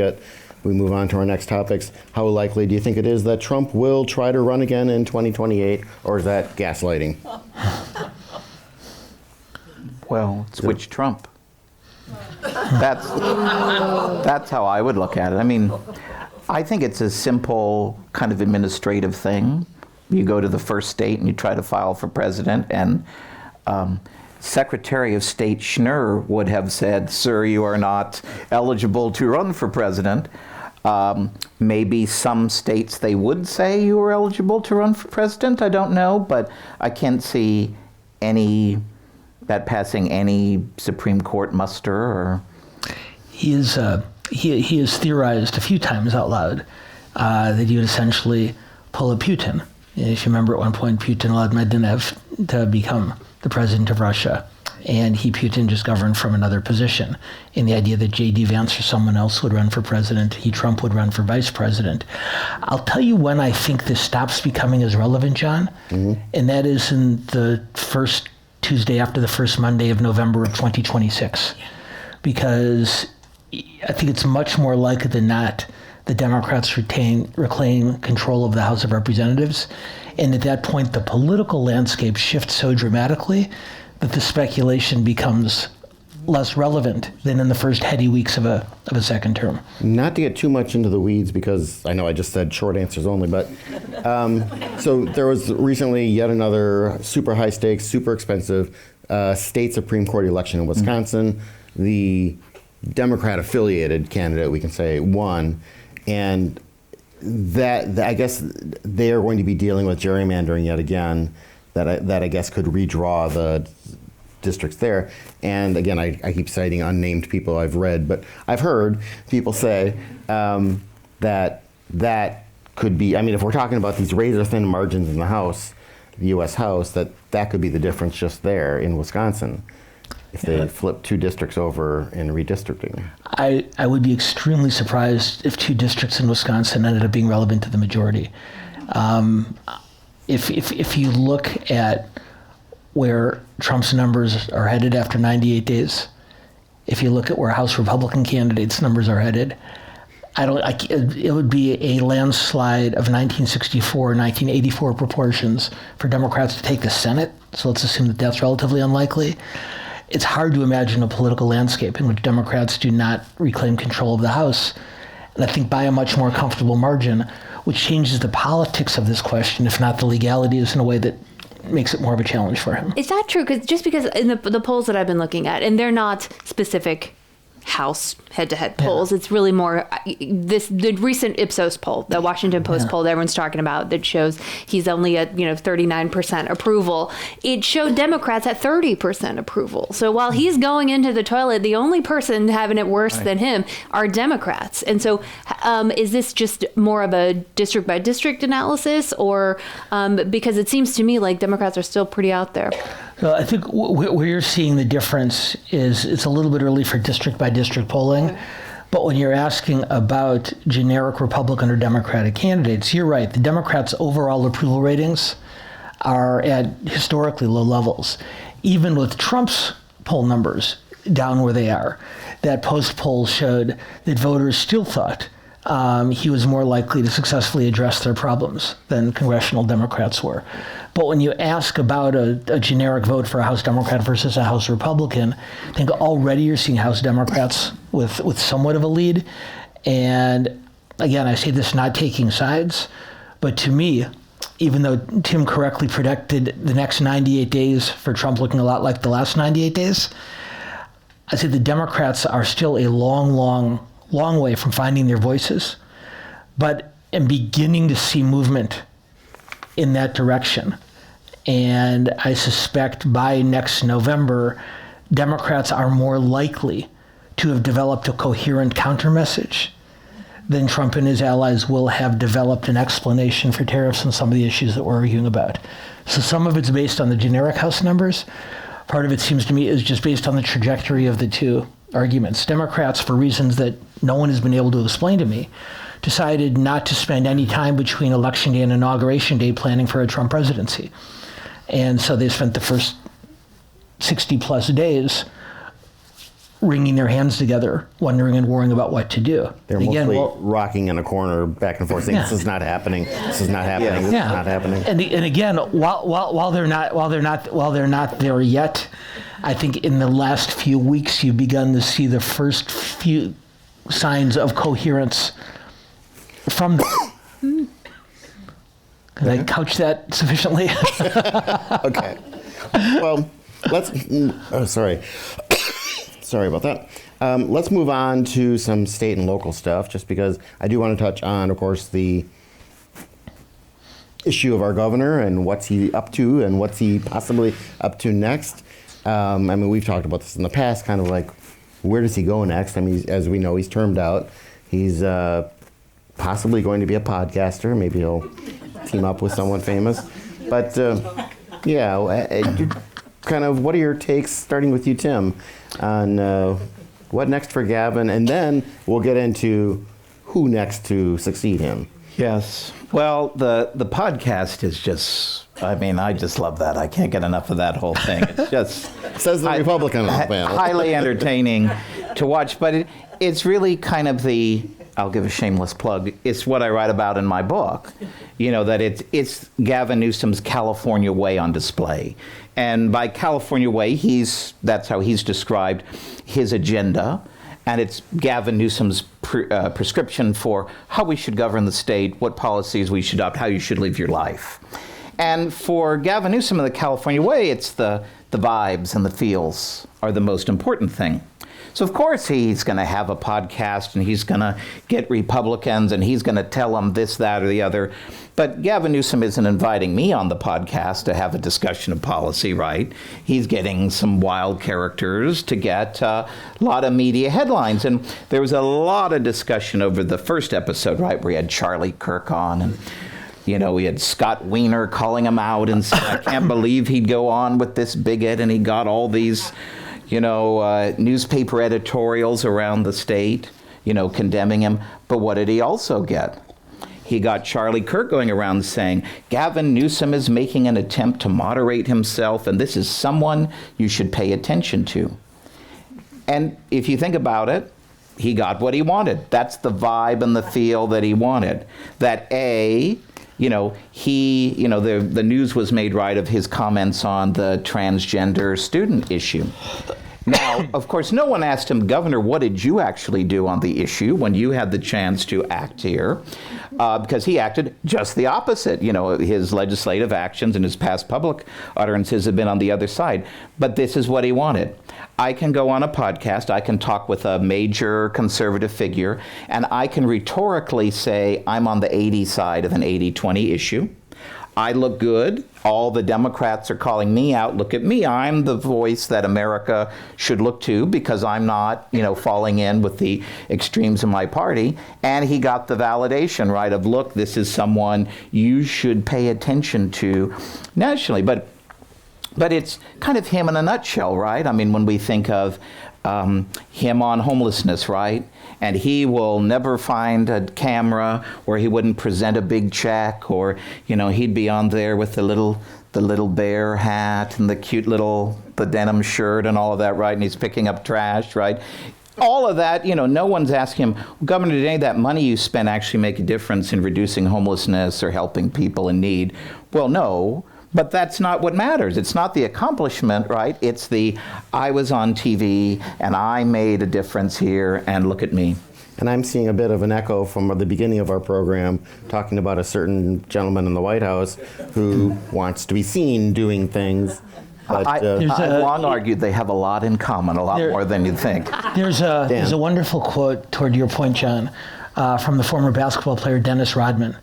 move on to our next topics. How likely do you think it is that Trump will try to run again in 2028, or is that gaslighting? Well, it's which Trump? That's how I would look at it. I mean, I think it's a simple kind of administrative thing. You go to the first state and you try to file for president, and Secretary of State Schnur would have said, "Sir, you are not eligible to run for president." Maybe some states they would say you are eligible to run for president. I don't know, but I can't see that passing any Supreme Court muster. Or he has theorized a few times out loud that he would essentially pull a Putin. If you remember, at one point, Putin allowed Medvedev to become the president of Russia, and Putin just governed from another position. And the idea that J.D. Vance or someone else would run for president, Trump would run for vice president. I'll tell you when I think this stops becoming as relevant, John, and that is in the first Tuesday after the first Monday of November of 2026, because I think it's much more likely than not the Democrats reclaim control of the House of Representatives. And at that point, the political landscape shifts so dramatically that the speculation becomes less relevant than in the first heady weeks of a second term. Not to get too much into the weeds, because I know I just said short answers only, but so there was recently yet another super high stakes, super expensive state Supreme Court election in Wisconsin. The Democrat affiliated candidate, we can say, won. And that I guess they are going to be dealing with gerrymandering yet again, that I guess could redraw the districts there. And again, I keep citing unnamed people I've read, but I've heard people say that could be, I mean, if we're talking about these razor thin margins in the House, the U.S. House, that could be the difference just there in Wisconsin, if they flip two districts over in redistricting. I would be extremely surprised if two districts in Wisconsin ended up being relevant to the majority. If you look at where Trump's numbers are headed after 98 days, if you look at where House Republican candidates' numbers are headed. It would be a landslide of 1964, 1984 proportions for Democrats to take the Senate. So let's assume that that's relatively unlikely. It's hard to imagine a political landscape in which Democrats do not reclaim control of the House. And I think by a much more comfortable margin, which changes the politics of this question, if not the legalities, in a way that makes it more of a challenge for him. Is that true? Because in the polls that I've been looking at, and they're not specific House head-to-head polls. It's really more the recent Ipsos poll, the Washington Post poll that everyone's talking about, that shows he's only at 39% approval. It showed Democrats at 30% approval. So while he's going into the toilet, the only person having it worse than him are Democrats. And so, is this just more of a district by district analysis, or because it seems to me like Democrats are still pretty out there? So I think where you're seeing the difference is it's a little bit early for district by district polling. Okay. But when you're asking about generic Republican or Democratic candidates, you're right. The Democrats' overall approval ratings are at historically low levels. Even with Trump's poll numbers down where they are, that Post poll showed that voters still thought he was more likely to successfully address their problems than congressional Democrats were. But when you ask about a generic vote for a House Democrat versus a House Republican, I think already you're seeing House Democrats with somewhat of a lead. And again, I say this not taking sides, but to me, even though Tim correctly predicted the next 98 days for Trump looking a lot like the last 98 days, I say the Democrats are still a long way from finding their voices, but am beginning to see movement in that direction. And I suspect by next November, Democrats are more likely to have developed a coherent counter message than Trump and his allies will have developed an explanation for tariffs and some of the issues that we're arguing about. So some of it's based on the generic House numbers. Part of it seems to me is just based on the trajectory of the two arguments. Democrats, for reasons that no one has been able to explain to me, decided not to spend any time between Election Day and Inauguration Day planning for a Trump presidency. And so they spent the first 60 plus days wringing their hands together, wondering and worrying about what to do. They're mostly rocking in a corner back and forth saying, this is not happening, this is not happening, this is not happening. And again, while they're not there yet, I think in the last few weeks you've begun to see the first few signs of coherence from them. Can I couch that sufficiently? Okay. Well, sorry about that. Let's move on to some state and local stuff, just because I do want to touch on, of course, the issue of our governor and what's he up to and what's he possibly up to next. I mean, we've talked about this in the past, kind of like, where does he go next? I mean, as we know, he's termed out. He's possibly going to be a podcaster. Maybe he'll team up with someone famous. But kind of, what are your takes, starting with you, Tim, on what next for Gavin? And then we'll get into who next to succeed him. Yes. Well, the podcast is just, I mean, I just love that. I can't get enough of that whole thing. It's just... Says the Republican on the panel. Highly entertaining to watch, but it's really kind of I'll give a shameless plug, it's what I write about in my book. You know, that it's Gavin Newsom's California way on display. And by California way, that's how he's described his agenda. And it's Gavin Newsom's prescription for how we should govern the state, what policies we should adopt, how you should live your life. And for Gavin Newsom and the California way, it's the vibes and the feels are the most important thing. So of course he's going to have a podcast and he's going to get Republicans and he's going to tell them this, that, or the other. But Gavin Newsom isn't inviting me on the podcast to have a discussion of policy, right? He's getting some wild characters to get a lot of media headlines. And there was a lot of discussion over the first episode, right, where he had Charlie Kirk on and we had Scott Wiener calling him out and saying, I can't believe he'd go on with this bigot, and he got all these newspaper editorials around the state, condemning him. But what did he also get? He got Charlie Kirk going around saying, Gavin Newsom is making an attempt to moderate himself, and this is someone you should pay attention to. And if you think about it, he got what he wanted. That's the vibe and the feel that he wanted. That the news was made right of his comments on the transgender student issue. Now, of course, no one asked him, Governor, what did you actually do on the issue when you had the chance to act here? Because he acted just the opposite. His legislative actions and his past public utterances have been on the other side. But this is what he wanted. I can go on a podcast, I can talk with a major conservative figure, and I can rhetorically say I'm on the 80 side of an 80-20 issue. I look good. All the Democrats are calling me out. Look at me. I'm the voice that America should look to because I'm not, falling in with the extremes of my party. And he got the validation, right, of, look, this is someone you should pay attention to nationally. But it's kind of him in a nutshell, right? I mean, when we think of him on homelessness, right? And he will never find a camera where he wouldn't present a big check, or he'd be on there with the little bear hat and the cute the denim shirt and all of that, right? And he's picking up trash, right? All of that, no one's asking him, Governor, did any of that money you spent actually make a difference in reducing homelessness or helping people in need? Well, no. But that's not what matters. It's not the accomplishment, right? It's I was on TV and I made a difference here and look at me. And I'm seeing a bit of an echo from the beginning of our program, talking about a certain gentleman in the White House who wants to be seen doing things. But, I've long argued they have a lot in common, a lot more than you'd think. There's a wonderful quote toward your point, John, from the former basketball player Dennis Rodman.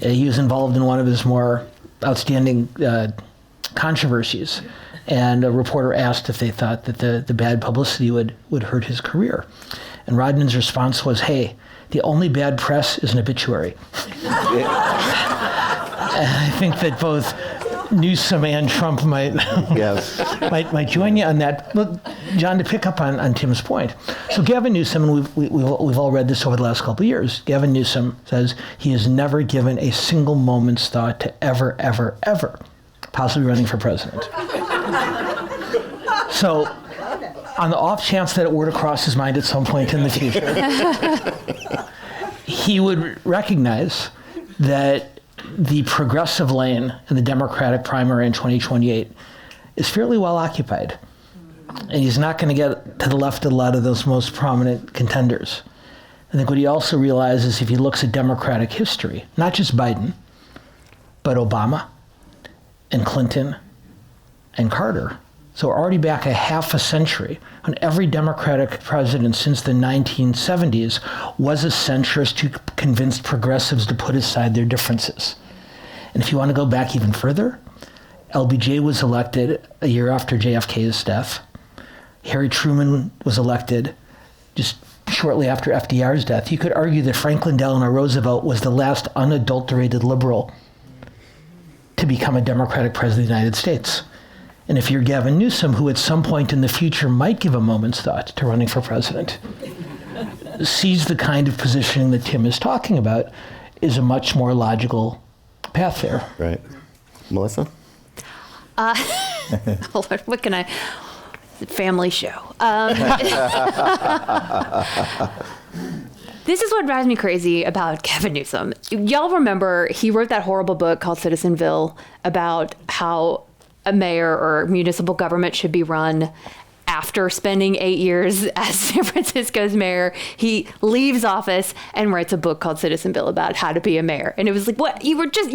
He was involved in one of his more outstanding controversies, and a reporter asked if they thought that the bad publicity would hurt his career. And Rodman's response was, hey, the only bad press is an obituary. And I think that both Newsom and Trump might join you on that. Look, John, to pick up on Tim's point. So Gavin Newsom, and we've all read this over the last couple of years, Gavin Newsom says he has never given a single moment's thought to ever, ever, ever possibly running for president. So on the off chance that it were to cross his mind at some point in the future, he would recognize that the progressive lane in the Democratic primary in 2028 is fairly well occupied. And he's not going to get to the left of a lot of those most prominent contenders. I think what he also realizes, if he looks at Democratic history, not just Biden, but Obama and Clinton and Carter. So we're already back a half a century, and every Democratic president since the 1970s was a centrist who convinced progressives to put aside their differences. And if you want to go back even further, LBJ was elected a year after JFK's death. Harry Truman was elected just shortly after FDR's death. You could argue that Franklin Delano Roosevelt was the last unadulterated liberal to become a Democratic president of the United States. And if you're Gavin Newsom, who at some point in the future might give a moment's thought to running for president, sees the kind of positioning that Tim is talking about is a much more logical path there. Right. Melissa? What can I... Family show. This is what drives me crazy about Gavin Newsom. Y'all remember he wrote that horrible book called Citizenville about how a mayor or municipal government should be run. After spending 8 years as San Francisco's mayor, he leaves office and writes a book called Citizenville about how to be a mayor. And it was like, what? You were just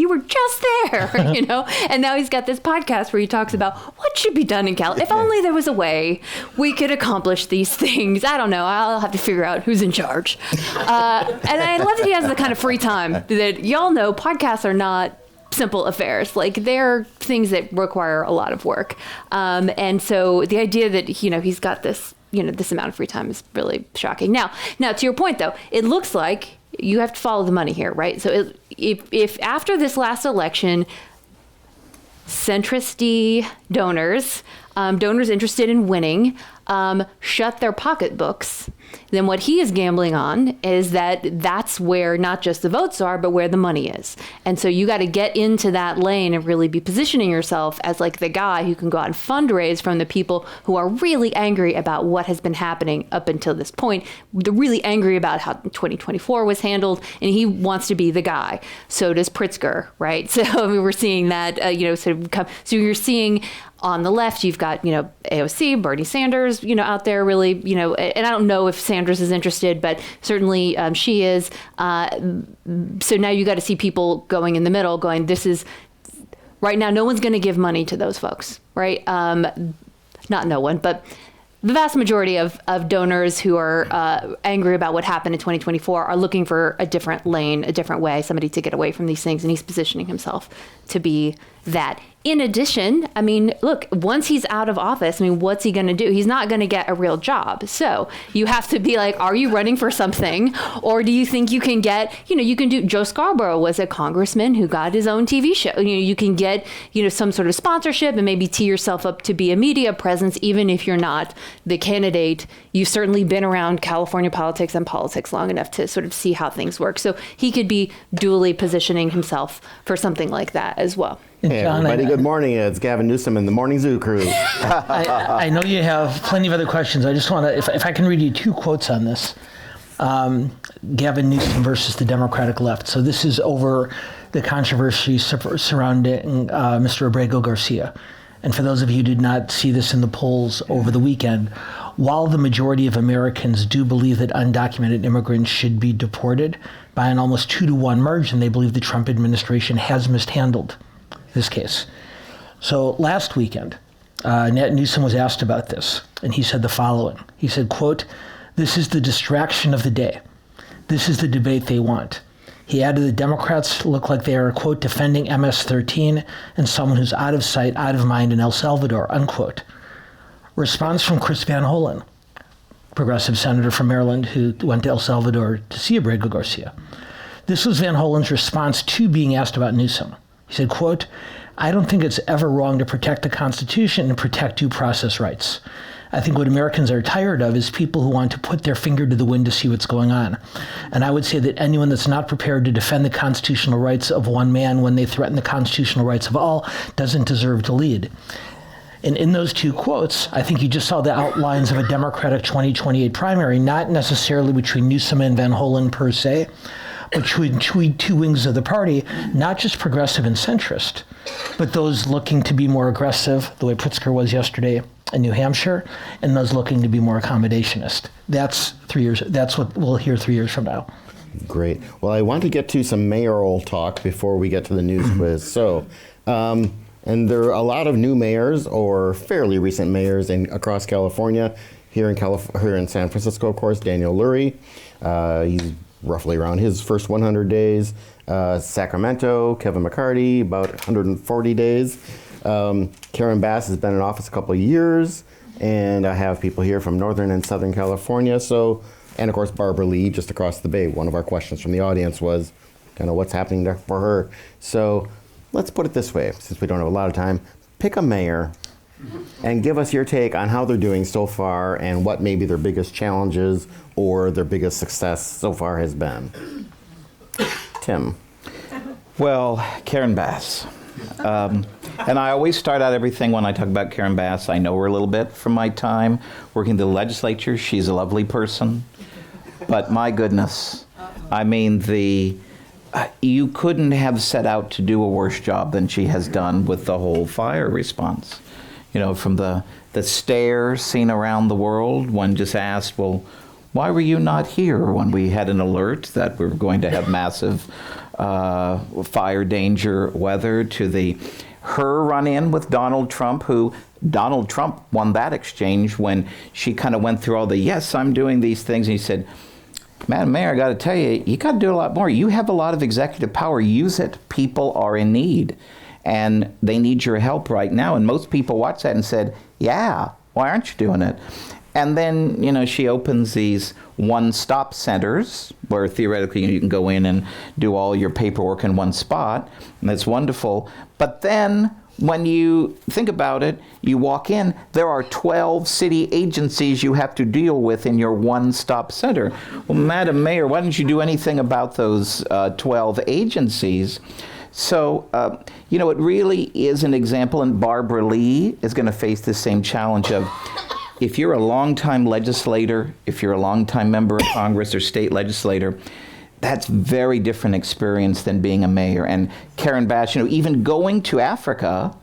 there, And now he's got this podcast where he talks about what should be done in California. If only there was a way we could accomplish these things. I don't know. I'll have to figure out who's in charge. And I love that he has the kind of free time that y'all know podcasts are not simple affairs. Like, they're things that require a lot of work. And so the idea that, he's got this, this amount of free time is really shocking. Now to your point, though, it looks like you have to follow the money here, right? So if after this last election, centrist donors donors interested in winning shut their pocketbooks, then what he is gambling on is that's where not just the votes are, but where the money is. And so you got to get into that lane and really be positioning yourself as like the guy who can go out and fundraise from the people who are really angry about what has been happening up until this point. They're really angry about how 2024 was handled, and he wants to be the guy. So does Pritzker, right? So we're seeing that, so you're seeing on the left, you've got, AOC, Bernie Sanders, out there really, and I don't know if Sanders is interested, but certainly she is. So now you got to see people going in the middle going, this is, right now, no one's going to give money to those folks, right? Not no one, but the vast majority of donors who are angry about what happened in 2024 are looking for a different lane, a different way, somebody to get away from these things, and he's positioning himself to be that. In addition, I mean, look, once he's out of office, I mean, what's he going to do? He's not going to get a real job. So you have to be like, are you running for something? Or do you think you can get, you can do, Joe Scarborough was a congressman who got his own TV show. You can get, some sort of sponsorship and maybe tee yourself up to be a media presence, even if you're not the candidate. You've certainly been around California politics and politics long enough to sort of see how things work. So he could be dually positioning himself for something like that as well. Hey, John, everybody, good morning. It's Gavin Newsom in the Morning Zoo crew. I know you have plenty of other questions. I just want to, if I can read you two quotes on this. Gavin Newsom versus the Democratic left. So this is over the controversy surrounding Mr. Abrego Garcia. And for those of you who did not see this in the polls over the weekend, while the majority of Americans do believe that undocumented immigrants should be deported, by an almost 2-to-1 margin, they believe the Trump administration has mishandled this case. So last weekend, Newsom was asked about this, and he said the following. He said, quote, "This is the distraction of the day. This is the debate they want." He added the Democrats look like they are, quote, "defending MS-13 and someone who's out of sight, out of mind in El Salvador," unquote. Response from Chris Van Hollen, progressive senator from Maryland who went to El Salvador to see Abrego Garcia. This was Van Hollen's response to being asked about Newsom. He said, quote, "I don't think it's ever wrong to protect the Constitution and protect due process rights. I think what Americans are tired of is people who want to put their finger to the wind to see what's going on. And I would say that anyone that's not prepared to defend the constitutional rights of one man when they threaten the constitutional rights of all doesn't deserve to lead." And in those two quotes, I think you just saw the outlines of a Democratic 2028 primary, not necessarily between Newsom and Van Hollen per se, but between two wings of the party, not just progressive and centrist, but those looking to be more aggressive, the way Pritzker was yesterday in New Hampshire, and those looking to be more accommodationist. That's 3 years. That's what we'll hear 3 years from now. Great. Well, I want to get to some mayoral talk before we get to the news quiz. So, and there are a lot of new mayors or fairly recent mayors across California. Here in San Francisco, of course, Daniel Lurie. He's roughly around his first 100 days. Sacramento, Kevin McCarty, about 140 days. Karen Bass has been in office a couple of years. And I have people here from Northern and Southern California. So, and of course, Barbara Lee, just across the bay. One of our questions from the audience was kind of what's happening there for her. So let's put it this way, since we don't have a lot of time. Pick a mayor and give us your take on how they're doing so far and what maybe their biggest challenges or their biggest success so far has been. Tim. Well, Karen Bass. And I always start out everything when I talk about Karen Bass. I know her a little bit from my time working in the legislature. She's a lovely person. But my goodness, I mean, you couldn't have set out to do a worse job than she has done with the whole fire response. From the stare seen around the world, one just asked, well, why were you not here when we had an alert that we were going to have massive fire danger weather, to her run-in with Donald Trump, who Donald Trump won that exchange when she kind of went through all the, yes, I'm doing these things. And he said, Madam Mayor, I got to tell you, you got to do a lot more. You have a lot of executive power. Use it. People are in need. And they need your help right now. And most people watched that and said, yeah, why aren't you doing it? And then, she opens these one-stop centers where theoretically you can go in and do all your paperwork in one spot. And that's wonderful. But then when you think about it, you walk in, there are 12 city agencies you have to deal with in your one-stop center. Well, Madam Mayor, why didn't you do anything about those 12 agencies? So, it really is an example, and Barbara Lee is going to face the same challenge of, if you're a longtime legislator, if you're a longtime member of Congress or state legislator, that's very different experience than being a mayor. And Karen Bass, even going to Africa,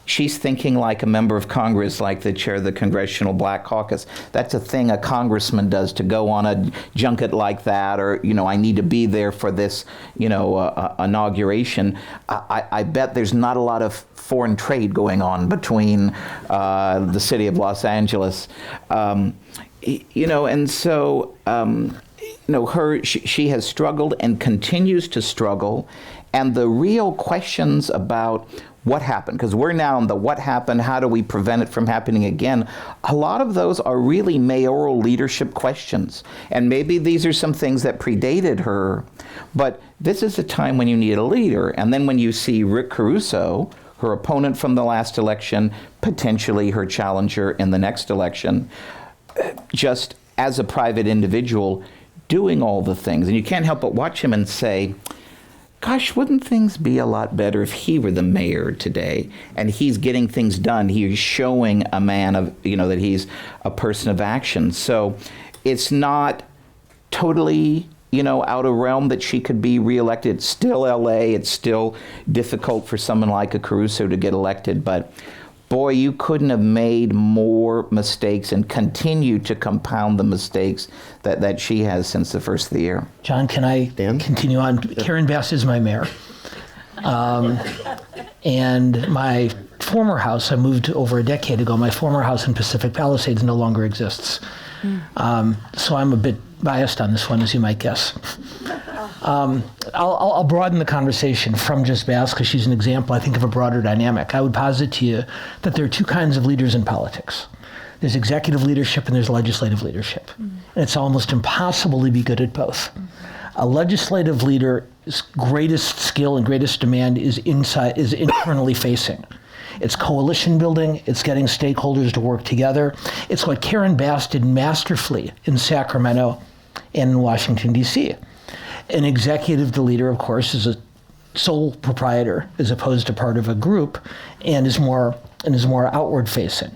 she's thinking like a member of Congress, like the chair of the Congressional Black Caucus. That's a thing a congressman does, to go on a junket like that, or, I need to be there for this, inauguration. I bet there's not a lot of foreign trade going on between the city of Los Angeles. And so, she has struggled and continues to struggle, and the real questions about what happened, because we're now in the what happened, how do we prevent it from happening again, a lot of those are really mayoral leadership questions. And maybe these are some things that predated her, but this is a time when you need a leader. And then when you see Rick Caruso, her opponent from the last election, potentially her challenger in the next election, just as a private individual, doing all the things. And you can't help but watch him and say, gosh, wouldn't things be a lot better if he were the mayor today? And he's getting things done. He's showing a man of, that he's a person of action. So it's not totally, out of realm that she could be reelected. It's still LA. It's still difficult for someone like a Caruso to get elected. But boy, you couldn't have made more mistakes and continue to compound the mistakes that she has since the first of the year. John, can I Dan? continue on? Karen Bass is my mayor. And my former house, I moved over a decade ago, my former house in Pacific Palisades no longer exists. So I'm a bit biased on this one, as you might guess. I'll broaden the conversation from just Bass, because she's an example, I think, of a broader dynamic. I would posit to you that there are two kinds of leaders in politics. There's executive leadership and there's legislative leadership. And it's almost impossible to be good at both. A legislative leader's greatest skill and greatest demand is internally facing. It's coalition building, it's getting stakeholders to work together. It's what Karen Bass did masterfully in Sacramento and in Washington, D.C. An executive leader, of course, is a sole proprietor as opposed to part of a group, and is more outward facing.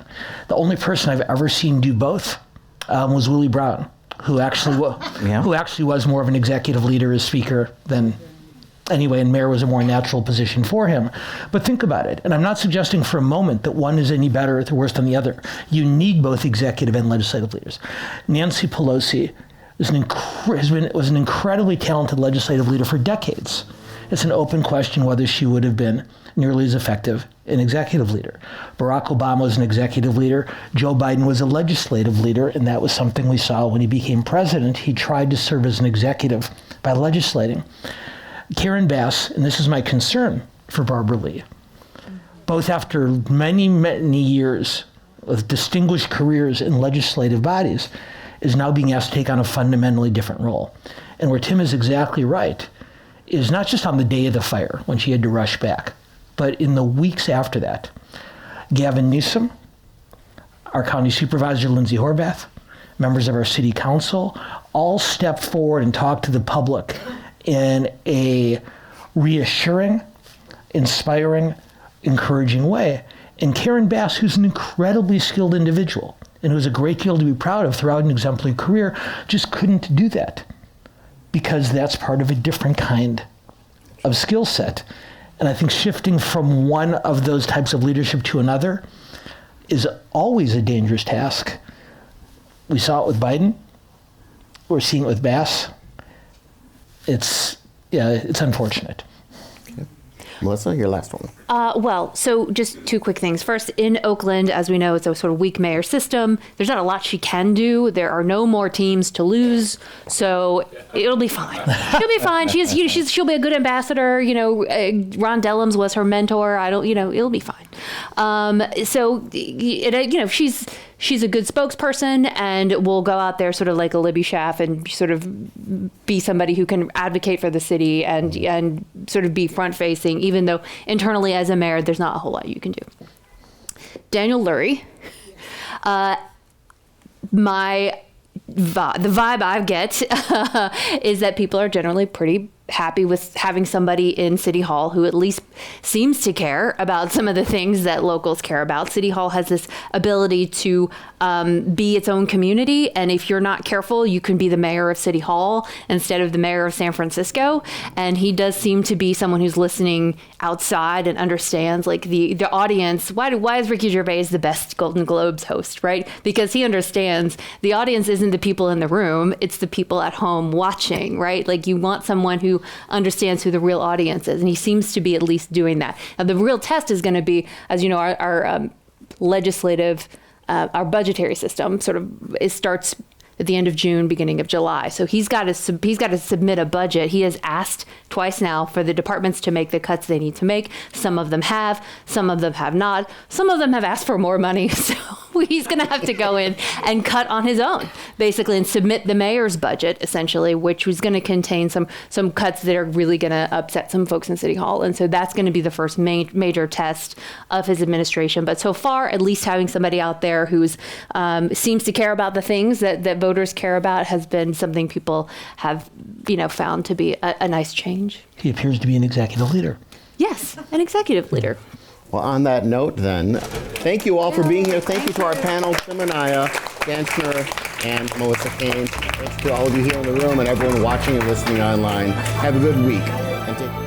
The only person I've ever seen do both was Willie Brown, who actually was more of an executive leader as speaker than anyway, and mayor was a more natural position for him. But think about it, and I'm not suggesting for a moment that one is any better or worse than the other. You need both executive and legislative leaders. Nancy Pelosi was an incredibly talented legislative leader for decades. It's an open question whether she would have been nearly as effective an executive leader. Barack Obama was an executive leader. Joe Biden was a legislative leader, and that was something we saw when he became president. He tried to serve as an executive by legislating. Karen Bass, and this is my concern for Barbara Lee, both after many, many years with distinguished careers in legislative bodies, is now being asked to take on a fundamentally different role. And where Tim is exactly right is not just on the day of the fire when she had to rush back, but in the weeks after that. Gavin Newsom, our county supervisor, Lindsay Horvath, members of our city council, all stepped forward and talked to the public in a reassuring, inspiring, encouraging way. And Karen Bass, who's an incredibly skilled individual and who has a great deal to be proud of throughout an exemplary career, just couldn't do that because that's part of a different kind of skill set. And I think shifting from one of those types of leadership to another is always a dangerous task. We saw it with Biden. We're seeing it with Bass. It's unfortunate. Melissa, your last one. Well, so just two quick things. First, in Oakland, as we know, it's a sort of weak mayor system. There's not a lot she can do. There are no more teams to lose, so it'll be fine. She'll be fine. She'll be a good ambassador. Ron Dellums was her mentor. It'll be fine. She's she's a good spokesperson and will go out there sort of like a Libby Schaaf and sort of be somebody who can advocate for the city and sort of be front facing, even though internally as a mayor, there's not a whole lot you can do. Daniel Lurie, the vibe I get is that people are generally pretty happy with having somebody in City Hall who at least seems to care about some of the things that locals care about. City Hall has this ability to be its own community, and if you're not careful, you can be the mayor of City Hall instead of the mayor of San Francisco. And he does seem to be someone who's listening outside and understands, like, the audience. Why is Ricky Gervais the best Golden Globes host, right? Because he understands the audience isn't the people in the room, it's the people at home watching, right? Like, you want someone who understands who the real audience is, and he seems to be at least doing that. Now, the real test is going to be, as you know, our legislative, our budgetary system starts at the end of June, beginning of July. So he's got to submit a budget. He has asked twice now for the departments to make the cuts they need to make. Some of them have, some of them have not. Some of them have asked for more money. So he's going to have to go in and cut on his own, basically, and submit the mayor's budget, essentially, which was going to contain some cuts that are really going to upset some folks in City Hall. And so that's going to be the first major test of his administration. But so far, at least having somebody out there who seems to care about the things that voters care about has been something people have, found to be a nice change. He appears to be an executive leader. Yes, an executive leader. Well, on that note, then, thank you all for being here. Thank you to our panel, Tim Anaya, Dan Schnurr, and Melissa Kane. Thanks to all of you here in the room and everyone watching and listening online. Have a good week. And take